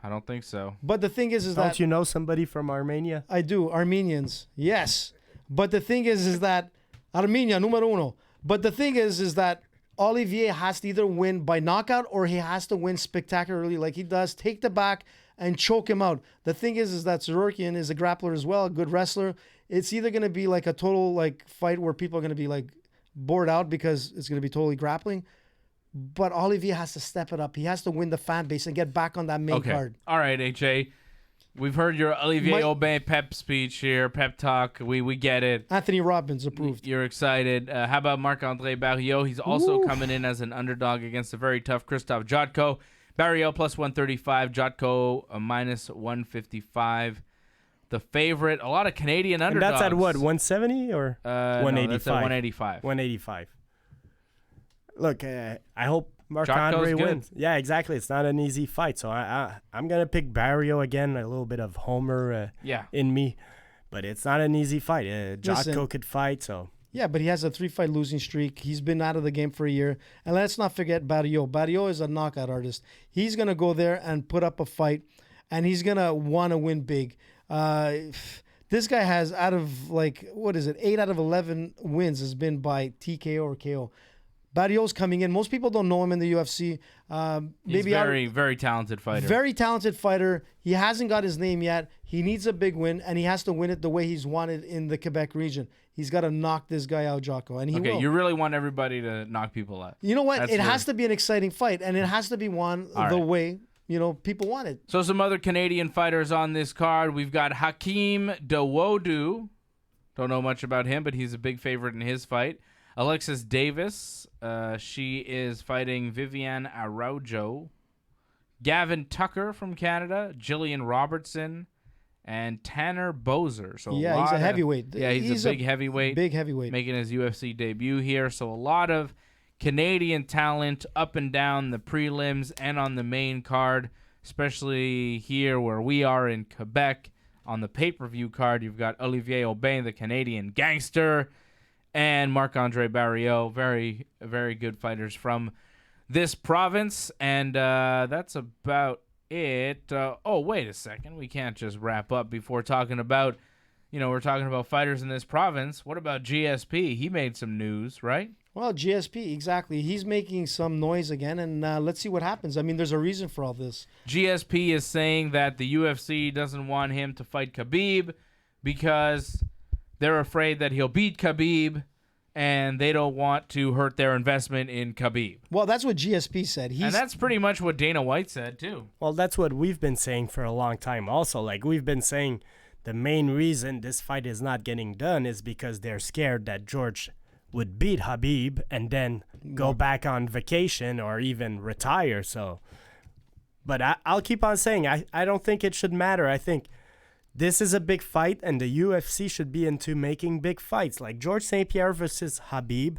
I don't think so. But the thing is that don't you know somebody from Armenia? I do. Armenians, yes. But the thing is that Armenia numero uno. But the thing is that Olivier has to either win by knockout or he has to win spectacularly, like he does. Take the back and choke him out. The thing is that Tsarukyan is a grappler as well, a good wrestler. It's either going to be like a total like fight where people are going to be like bored out because it's going to be totally grappling. But Olivier has to step it up. He has to win the fan base and get back on that main card. All right, HA. We've heard your Olivier Aubin pep speech here, pep talk. We get it. Anthony Robbins approved. You're excited. How about Marc-André Barriault? He's also coming in as an underdog against a very tough Krzysztof Jotko. Barriault plus 135, Jotko minus 155. The favorite, a lot of Canadian underdogs. And that's at what, 170 or 185? No, that's at 185. 185. Look, I hope Marc-André wins. Yeah, exactly. It's not an easy fight, so I'm going to pick Barriault again, a little bit of Homer in me. But it's not an easy fight. Jotko could fight, so... Yeah, but he has a 3-fight losing streak. He's been out of the game for a year. And let's not forget Barriault. Barriault is a knockout artist. He's going to go there and put up a fight, and he's going to want to win big. This guy has out of, 8 out of 11 wins has been by TKO or KO. Barriault's coming in. Most people don't know him in the UFC. He's very, very talented fighter. Very talented fighter. He hasn't got his name yet. He needs a big win, and he has to win it the way he's wanted in the Quebec region. He's got to knock this guy out, Jotko, and he will. You really want everybody to knock people out. You know what? It has to be an exciting fight, and it has to be won way people want it. So some other Canadian fighters on this card. We've got Hakeem Dawodu. Don't know much about him, but he's a big favorite in his fight. Alexis Davis. She is fighting Viviane Araujo. Gavin Tucker from Canada. Jillian Robertson. And Tanner Bozer. So he's a heavyweight. Yeah, he's a big heavyweight. Big heavyweight. Making his UFC debut here. So a lot of Canadian talent up and down the prelims and on the main card, especially here where we are in Quebec. On the pay-per-view card, you've got Olivier Aubin, the Canadian gangster, and Marc-André Barriault, very, very good fighters from this province. And that's about it. Wait a second. We can't just wrap up before talking about, we're talking about fighters in this province. What about GSP? He made some news, right? Well, GSP, exactly. He's making some noise again, and let's see what happens. I mean, there's a reason for all this. GSP is saying that the UFC doesn't want him to fight Khabib because they're afraid that he'll beat Khabib and they don't want to hurt their investment in Khabib. Well, that's what GSP said. And that's pretty much what Dana White said, too. Well, that's what we've been saying for a long time also. Like, we've been saying the main reason this fight is not getting done is because they're scared that George would beat Khabib and then go back on vacation or even retire. So, but I'll keep on saying, I don't think it should matter. I think this is a big fight, and the UFC should be into making big fights. Like George St. Pierre versus Khabib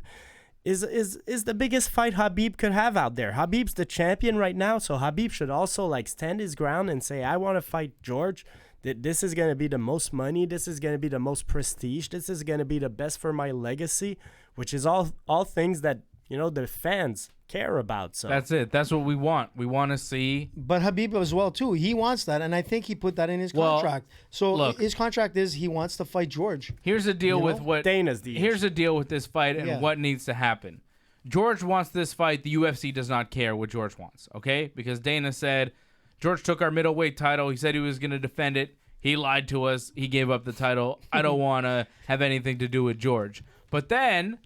is the biggest fight Khabib could have out there. Khabib's the champion right now, so Khabib should also like stand his ground and say, I want to fight George. This is going to be the most money. This is going to be the most prestige. This is going to be the best for my legacy, which is all things that, the fans care about. So that's it. That's what we want. We want to see. But Khabib as well too. He wants that, and I think he put that in his contract. So look, his contract is he wants to fight George. Here's the deal with what Dana's the Here's the deal with this fight and what needs to happen. George wants this fight. The UFC does not care what George wants. Okay, because Dana said George took our middleweight title. He said he was going to defend it. He lied to us. He gave up the title. I don't want to have anything to do with George. But then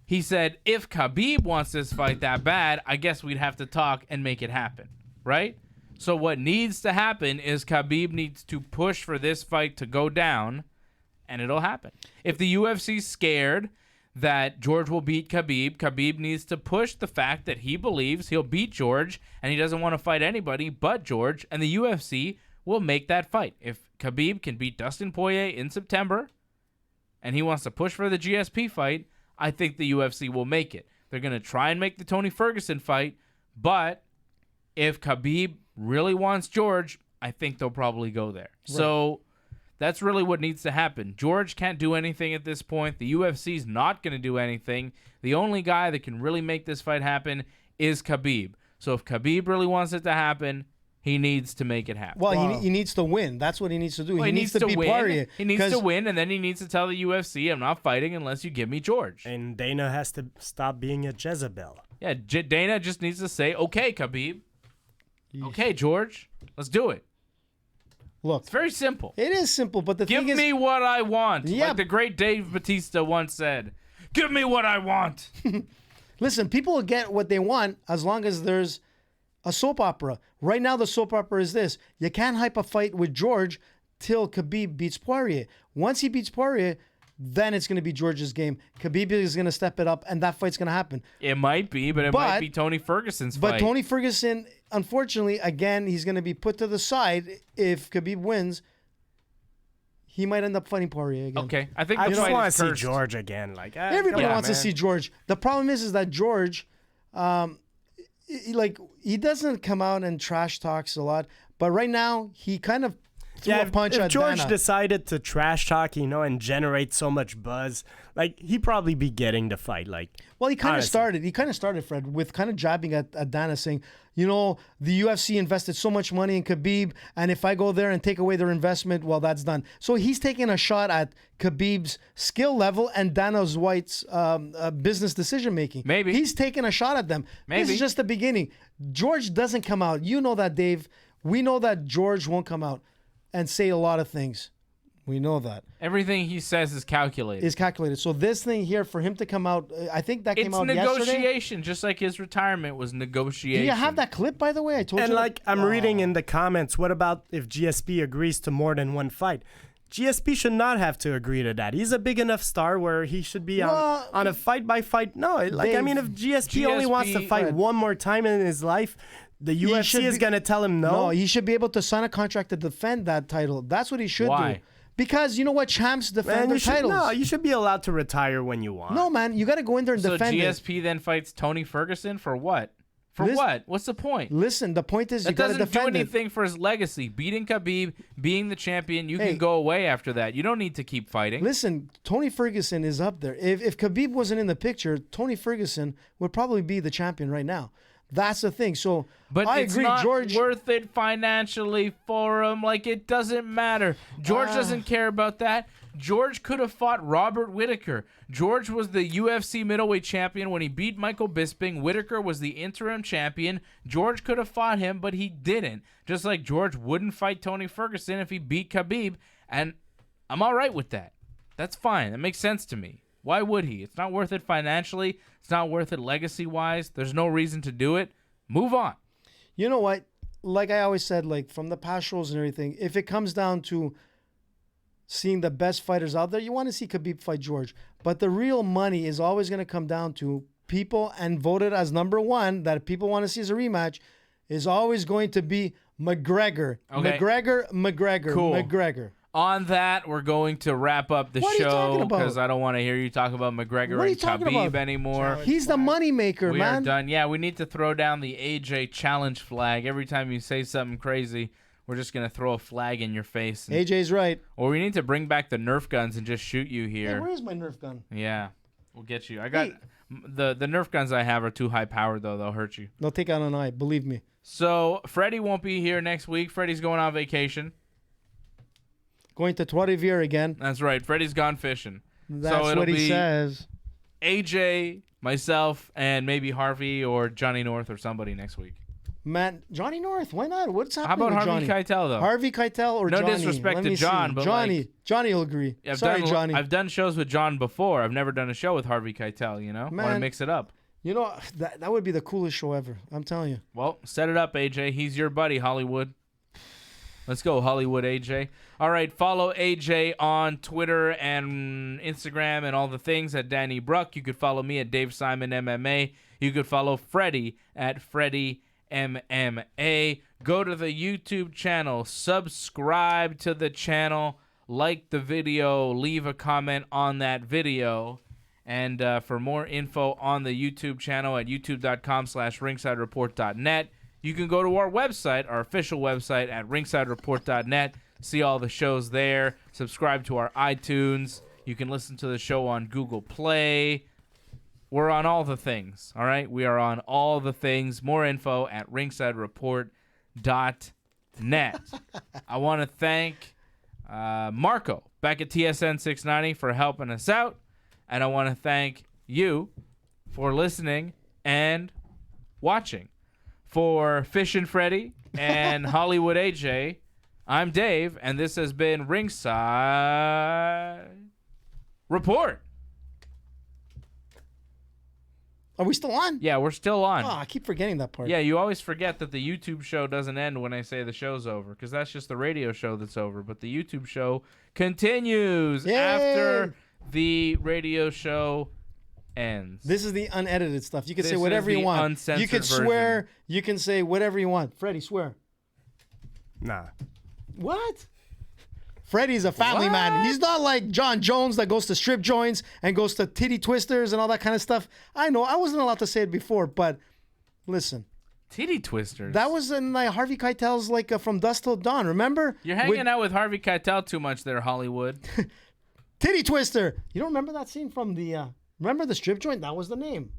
he said, if Khabib wants this fight that bad, I guess we'd have to talk and make it happen, right? So what needs to happen is Khabib needs to push for this fight to go down, and it'll happen. If the UFC's scared that George will beat Khabib, Khabib needs to push the fact that he believes he'll beat George, and he doesn't want to fight anybody but George, and the UFC will make that fight. If Khabib can beat Dustin Poirier in September, and he wants to push for the GSP fight, I think the UFC will make it. They're going to try and make the Tony Ferguson fight, but if Khabib really wants George, I think they'll probably go there. Right. So that's really what needs to happen. George can't do anything at this point. The UFC's not going to do anything. The only guy that can really make this fight happen is Khabib. So if Khabib really wants it to happen, he needs to make it happen. Well, he needs to win. That's what he needs to do. Well, he needs to beat Poirier. He needs to win, and then he needs to tell the UFC, I'm not fighting unless you give me George. And Dana has to stop being a Jezebel. Yeah, Dana just needs to say, okay, Khabib. Okay, George. Let's do it. Look, it's very simple. It is simple, but the thing is... Give me what I want. Yeah. Like the great Dave Bautista once said. Give me what I want. Listen, people will get what they want as long as there's a soap opera. Right now, the soap opera is this. You can't hype a fight with George till Khabib beats Poirier. Once he beats Poirier, then it's going to be George's game. Khabib is going to step it up, and that fight's going to happen. It might be, but it might be Tony Ferguson's fight. But Tony Ferguson, unfortunately, again, he's going to be put to the side. If Khabib wins, he might end up fighting Poirier again. Okay, I think I the just fight want is to see cursed. George again. Like everybody wants to see George. The problem is that George, he doesn't come out and trash talks a lot. But right now, he kind of threw a punch at George Dana. decided to trash talk, and generate so much buzz, like he'd probably be getting the fight. Like, well, he kind of started. He kind of started, Fred, with kind of jabbing at Dana, saying, the UFC invested so much money in Khabib, and if I go there and take away their investment, well, that's done. So he's taking a shot at Khabib's skill level and Dana White's business decision making. Maybe he's taking a shot at them. Maybe this is just the beginning. George doesn't come out. You know that, Dave. We know that George won't come out and say a lot of things. We know that. Everything he says is calculated. So this thing here, for him to come out, I think that came out yesterday. It's negotiation, just like his retirement was negotiation. Do you have that clip, by the way? I told you. And I'm reading in the comments, what about if GSP agrees to more than one fight? GSP should not have to agree to that. He's a big enough star where he should be on a fight-by-fight. No, if GSP only wants to fight one more time in his life, the UFC is going to tell him no. No, he should be able to sign a contract to defend that title. That's what he should do. Because you know what? Champs defend their titles. No, you should be allowed to retire when you want. No, man. You got to go in there and defend it. So GSP then fights Tony Ferguson for what? What? What's the point? Listen, the point is you got to defend it. That doesn't do anything for his legacy. Beating Khabib, being the champion, you can go away after that. You don't need to keep fighting. Listen, Tony Ferguson is up there. If Khabib wasn't in the picture, Tony Ferguson would probably be the champion right now. That's the thing. So, but I it's agree, not George. Worth it financially for him. Like, it doesn't matter. George doesn't care about that. George could have fought Robert Whittaker. George was the UFC middleweight champion when he beat Michael Bisping. Whittaker was the interim champion. George could have fought him, but he didn't. Just like George wouldn't fight Tony Ferguson if he beat Khabib. And I'm all right with that. That's fine. It makes sense to me. Why would he? It's not worth it financially. It's not worth it legacy-wise. There's no reason to do it. Move on. You know what? Like I always said, like from the past shows and everything, if it comes down to seeing the best fighters out there, you want to see Khabib fight George. But the real money is always going to come down to people, and voted as number one that people want to see as a rematch is always going to be McGregor. Okay. McGregor. Cool. McGregor. On that, we're going to wrap up the What are you show talking about? because I don't want to hear you talk about McGregor What are you and talking Khabib about? anymore. He's the money maker, We man. are done. Yeah, we need to throw down the AJ challenge flag. Every time you say something crazy, we're just going to throw a flag in your face. AJ's right. Or we need to bring back the Nerf guns and just shoot you Hey, here. where is my Nerf gun? Yeah, we'll get you. I got Hey. the Nerf guns I have are too high powered, though. They'll hurt you. They'll take out an eye, believe me. So Freddie won't be here next week. Freddie's going on vacation. Going to Trois Rivières again. That's right. Freddie's gone fishing. That's so it'll what he be says. AJ, myself, and maybe Harvey or Johnny North or somebody next week. Man, Johnny North, why not? What's happening How about with Harvey Johnny? Keitel, though? Harvey Keitel or No Johnny? disrespect Let to me John, see. but Johnny. like- Johnny will agree. I've Sorry, done, Johnny. I've done shows with John before. I've never done a show with Harvey Keitel, you know? Want to Man. mix it up. You know, that would be the coolest show ever. I'm telling you. Well, set it up, AJ. He's your buddy, Hollywood. Let's go, Hollywood AJ. All right, follow AJ on Twitter and Instagram and all the things at Danny Bruck. You could follow me at Dave Simon MMA. You could follow Freddie at Freddie MMA. Go to the YouTube channel, subscribe to the channel, like the video, leave a comment on that video. And for more info on the YouTube channel at youtube.com/ringsidereport.net. You can go to our website, our official website at ringsidereport.net. See all the shows there. Subscribe to our iTunes. You can listen to the show on Google Play. We're on all the things, all right? We are on all the things. More info at ringsidereport.net. I want to thank Marco back at TSN 690 for helping us out. And I want to thank you for listening and watching. For Fish and Freddy and Hollywood AJ, I'm Dave, and this has been Ringside Report. Are we still on? Yeah, we're still on. Oh, I keep forgetting that part. Yeah, you always forget that the YouTube show doesn't end when I say the show's over, because that's just the radio show that's over. But the YouTube show continues Yay! after the radio show ends. This is the unedited stuff. You can This say is whatever you the want. uncensored You can swear. You can say whatever you want. Freddie, swear. Nah. What? Freddie's a family man. He's not like Jon Jones that goes to strip joints and goes to titty twisters and all that kind of stuff. I know. I wasn't allowed to say it before, but listen. Titty twisters. That was in like Harvey Keitel's like From Dusk Till Dawn. Remember? You're hanging out with Harvey Keitel too much there, Hollywood. Titty twister. You don't remember that scene from the? Remember the strip joint? That was the name.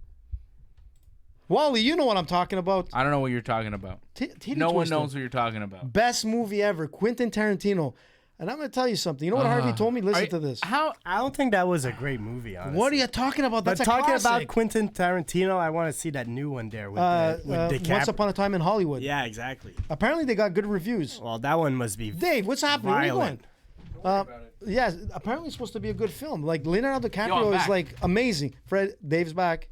Wally, you know what I'm talking about. I don't know what you're talking about. Titty No one twister. knows what you're talking about. Best movie ever. Quentin Tarantino. And I'm going to tell you something. You know what Harvey told me? Listen to this. How? I don't think that was a great movie, honestly. What are you talking about? But That's a talking classic. about Quentin Tarantino, I want to see that new one there with DiCaprio. Once Upon a Time in Hollywood. Yeah, exactly. Apparently they got good reviews. Well, that one must be Dave, what's happening? violent. Where are you going? Yeah, apparently it's supposed to be a good film. Like Leonardo I'm DiCaprio is back. like amazing. Dave's back.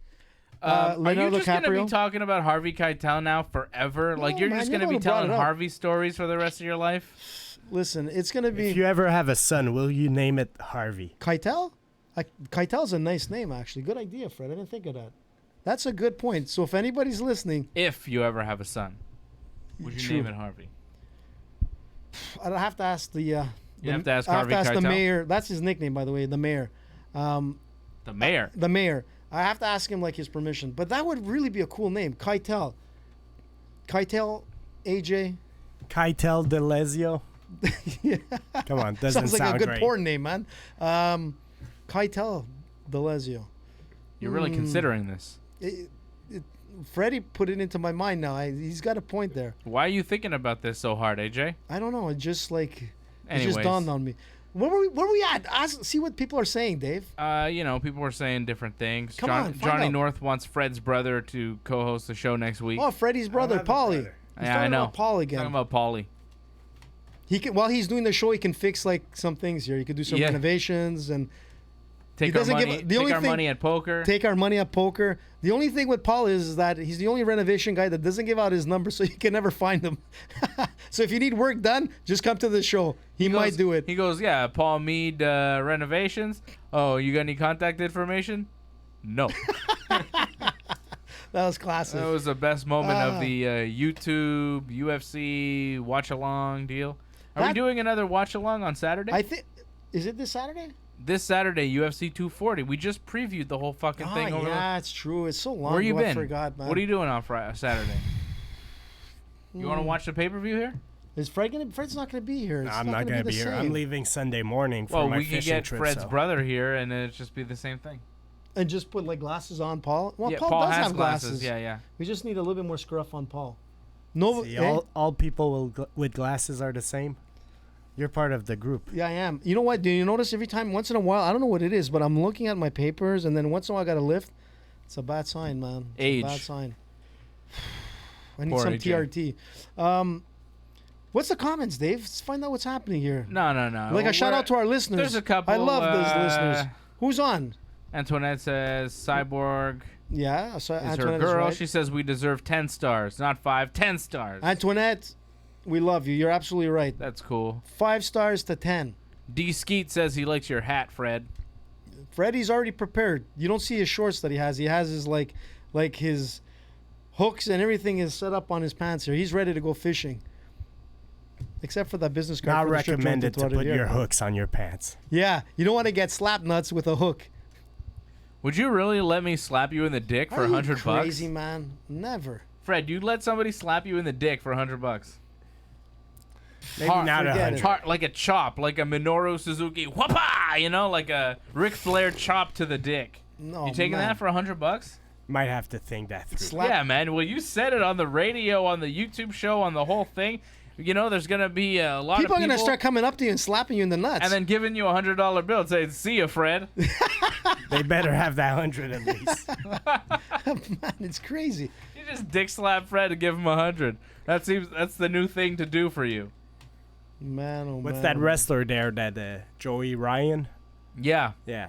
Are you Leonardo just going to DiCaprio. be talking about Harvey Keitel now forever? Like, you're man, just you're going to the be one who brought telling it up. Harvey stories for the rest of your life? Listen, it's gonna be If you ever have a son, will you name it Harvey? Keitel. Keitel's a nice name, actually. Good idea, Fred. I didn't think of that. That's a good point. So if anybody's listening, If you ever have a son, would you True. name it Harvey? I'd have to ask the. You have to ask I have Harvey to ask the Keitel? mayor. That's his nickname, by the way. The mayor. The mayor. The mayor. I have to ask him like his permission. But that would really be a cool name, Keitel. Keitel, AJ. Keitel DeLazio? Yeah. Come on, doesn't Sounds like sound a good great. porn name, man. Keitel DeLazio. You're really considering this. Freddie put it into my mind now. He's got a point there. Why are you thinking about this so hard, AJ? I don't know. It just like it Anyways. just dawned on me. Where were we at? See what people are saying, Dave. People were saying different things. Come on, find Johnny out. North wants Fred's brother to co-host the show next week. Oh, Freddie's brother, have a Paulie. brother. He's Yeah, I talking know. about Paul again. Talking about Paulie. He can, while he's doing the show, he can fix like some things here. He could do some renovations and take our money at poker. Take our money at poker. The only thing with Paul is that he's the only renovation guy that doesn't give out his number, so you can never find him. So if you need work done, just come to the show. He might do it. He goes, yeah, Paul Mead renovations. Oh, you got any contact information? No. That was classic. That was the best moment of the YouTube UFC watch along deal. Are we doing another watch along on Saturday? I think. Is it this Saturday? This Saturday, UFC 240. We just previewed the whole fucking thing over there. Yeah, it's true. It's so long. Where you been? I forgot, man. What are you doing on Saturday? You want to watch the pay-per-view here? Is Fred's not going to be here? No, I'm not going to be here. I'm leaving Sunday morning for my fishing trip. Well, we can get Fred's brother here, and it'd just be the same thing. And just put like glasses on Paul. Well, yeah, Paul does has have glasses. Yeah. We just need a little bit more scruff on Paul. No, see, all people with glasses are the same. You're part of the group. Yeah, I am. You know what? Do you notice every time, once in a while, I don't know what it is, but I'm looking at my papers, and then once in a while I got to lift. It's a bad sign, man. Age. A bad sign. I need some TRT. What's the comments, Dave? Let's find out what's happening here. No. Like a shout out to our listeners. There's a couple. I love those listeners. Who's on? Antoinette says Cyborg. Yeah, so is Antoinette her girl. Is right. She says we deserve 10 stars, not 5. 10 stars. Antoinette, we love you. You're absolutely right. That's cool. 5 stars to 10. D Skeet says he likes your hat, Fred. Freddie's already prepared. You don't see his shorts that he has. He has his like his hooks and everything is set up on his pants here. He's ready to go fishing. Except for that business card. Not recommended to put your hooks on your pants. Yeah, you don't want to get slap nuts with a hook. Would you really let me slap you in the dick for $100? Crazy man, never. Fred, you'd let somebody slap you in the dick for $100? Maybe not 100. Like a chop, like a Minoru Suzuki, whoopah! You know, like a Ric Flair chop to the dick. No, you taking that for $100? Might have to think that through. Yeah, man. Well, you said it on the radio, on the YouTube show, on the whole thing. You know, there's gonna be a lot of people. People are gonna start coming up to you and slapping you in the nuts, and then giving you $100 bill and saying, "See ya, Fred." They better have that 100 at least. Man, it's crazy. You just dick slap Fred and give him 100. That's the new thing to do for you. Man, oh What's that wrestler there? That Joey Ryan? Yeah. Yeah.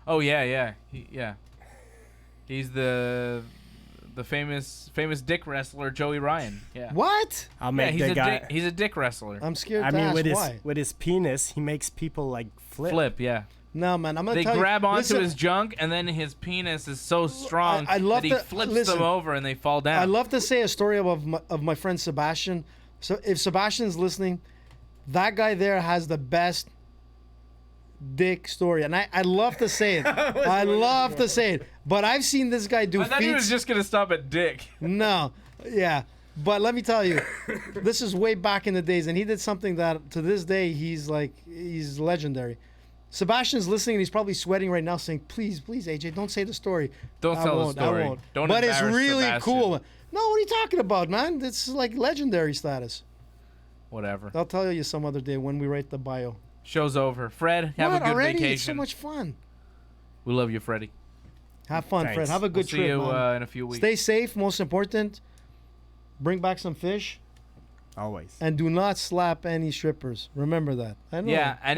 Oh yeah. He's the famous dick wrestler Joey Ryan. Yeah. What? I'll make the guy. He's a dick wrestler. I'm scared. To ask with his penis, he makes people like flip. Yeah. No, man, I'm gonna tell you. They grab onto his junk, and then his penis is so strong that he flips them over, and they fall down. I love to say a story of my friend Sebastian. So if Sebastian's listening, that guy there has the best dick story, and I love to say it. I love to say it, but I've seen this guy do. I thought he was just gonna stop at dick. No, yeah, but let me tell you, this is way back in the days, and he did something that to this day he's legendary. Sebastian's listening, and he's probably sweating right now, saying, "Please, AJ, don't say the story. Don't tell the story. I won't." Don't but it's really Sebastian. cool. No, what are you talking about, man? It's like legendary status. Whatever. I'll tell you some other day when we write the bio. Show's over. Fred, have a good already? vacation. It's so much fun. We love you, Freddie. Have fun, Thanks. Fred. Have a good See trip, you man. in a few weeks. Stay safe, most important. Bring back some fish. Always. And do not slap any strippers. Remember that. I know. Yeah, and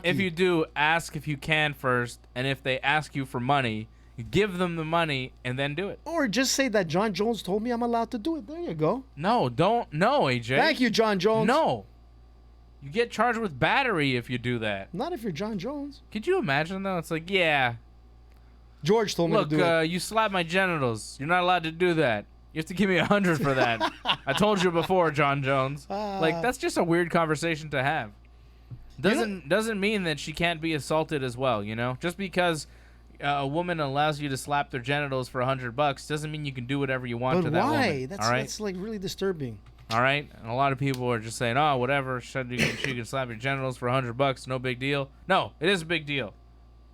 if you do, ask if you can first, and if they ask you for money, give them the money and then do it. Or just say that Jon Jones told me I'm allowed to do it. There you go. No, AJ. Thank you, Jon Jones. No. You get charged with battery if you do that. Not if you're Jon Jones. Could you imagine, though? It's like, yeah. George told me to do it. You slapped my genitals. You're not allowed to do that. You have to give me 100 for that. I told you before, Jon Jones. That's just a weird conversation to have. Doesn't mean that she can't be assaulted as well, you know? Just because a woman allows you to slap their genitals for $100 doesn't mean you can do whatever you want to that woman. Why? That's like really disturbing. All right? And a lot of people are just saying, oh, whatever, she can slap your genitals for $100, no big deal. No, it is a big deal.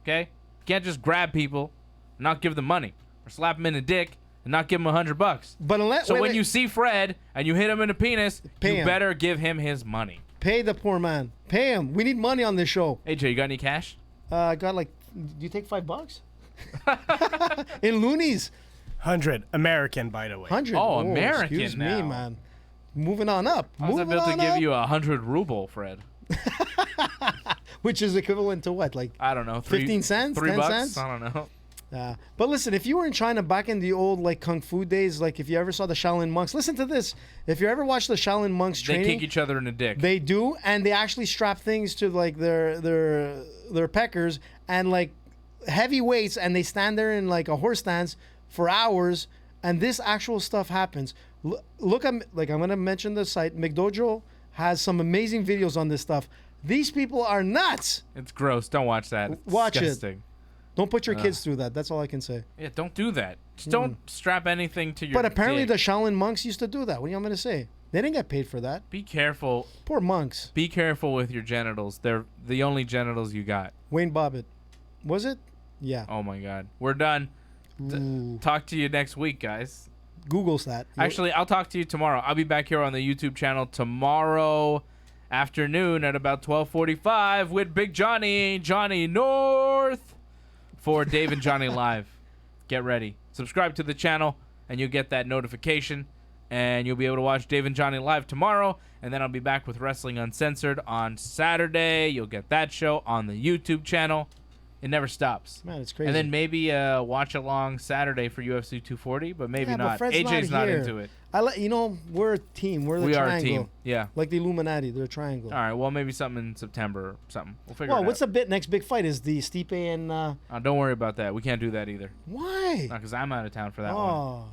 Okay? You can't just grab people and not give them money. Or slap them in the dick and not give him $100. But when you see Fred and you hit him in the penis, Pay you him. better give him his money. Pay the poor man. Pay him. We need money on this show. AJ, you got any cash? I got do you take $5? In loonies. 100 American, by the way. 100. Oh, American Excuse now. me, man. Moving on up. I was Moving about to on give up. you 100 ruble, Fred. Which is equivalent to what? Like I don't know. 15 cents? 3 10 bucks? cents? I don't know. But listen, if you were in China back in the old like kung fu days, like if you ever saw the Shaolin monks, listen to this. If you ever watched the Shaolin monks They training, kick each other in the dick. they do, and they actually strap things to like their peckers and like heavy weights, and they stand there in like a horse stance for hours, and this actual stuff happens. Look at like I'm gonna mention the site. McDojo has some amazing videos on this stuff. These people are nuts. It's gross. Don't watch that. It's Watch it. disgusting. Don't put your kids through that. That's all I can say. Yeah, don't do that. Just don't strap anything to your But apparently dick. the Shaolin monks used to do that. What do you want me to say? They didn't get paid for that. Be careful. Poor monks. Be careful with your genitals. They're the only genitals you got. Wayne Bobbitt. Was it? Yeah. Oh, my God. We're done. Ooh. Talk to you next week, guys. Google's that. Actually, I'll talk to you tomorrow. I'll be back here on the YouTube channel tomorrow afternoon at about 12:45 with Big Johnny North, for Dave and Johnny Live. Get ready. Subscribe to the channel, and you'll get that notification, and you'll be able to watch Dave and Johnny Live tomorrow, and then I'll be back with Wrestling Uncensored on Saturday. You'll get that show on the YouTube channel. It never stops. Man, it's crazy. And then maybe watch along Saturday for UFC 240, but maybe Yeah, but not. Fred's AJ's not here. into it. We're a team. We're the We triangle. are a team. Yeah. Like the Illuminati. They're a triangle. All right. Well, maybe something in September or something. We'll figure it Well, out. what's the next big fight? Is the Stipe and... Don't worry about that. We can't do that either. Why? Because I'm out of town for that one. Oh.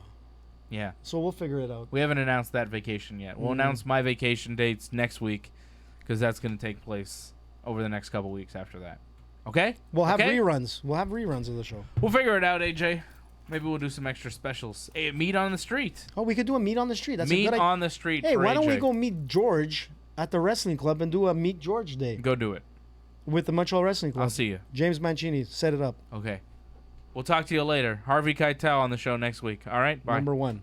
Yeah. So we'll figure it out. We haven't announced that vacation yet. We'll announce my vacation dates next week because that's going to take place over the next couple weeks after that. Okay? We'll have Okay? reruns. We'll have reruns of the show. We'll figure it out, AJ. Maybe we'll do some extra specials. Hey, meet on the street. Oh, we could do a meet on the street. That's a Meet good idea. on the street. Hey, for why don't we AJ. go meet George at the wrestling club and do a Meet George Day Go do it. with the Montreal Wrestling Club? I'll see you. James Mancini set it up. Okay. We'll talk to you later. Harvey Keitel on the show next week. All right? Bye. Number 1.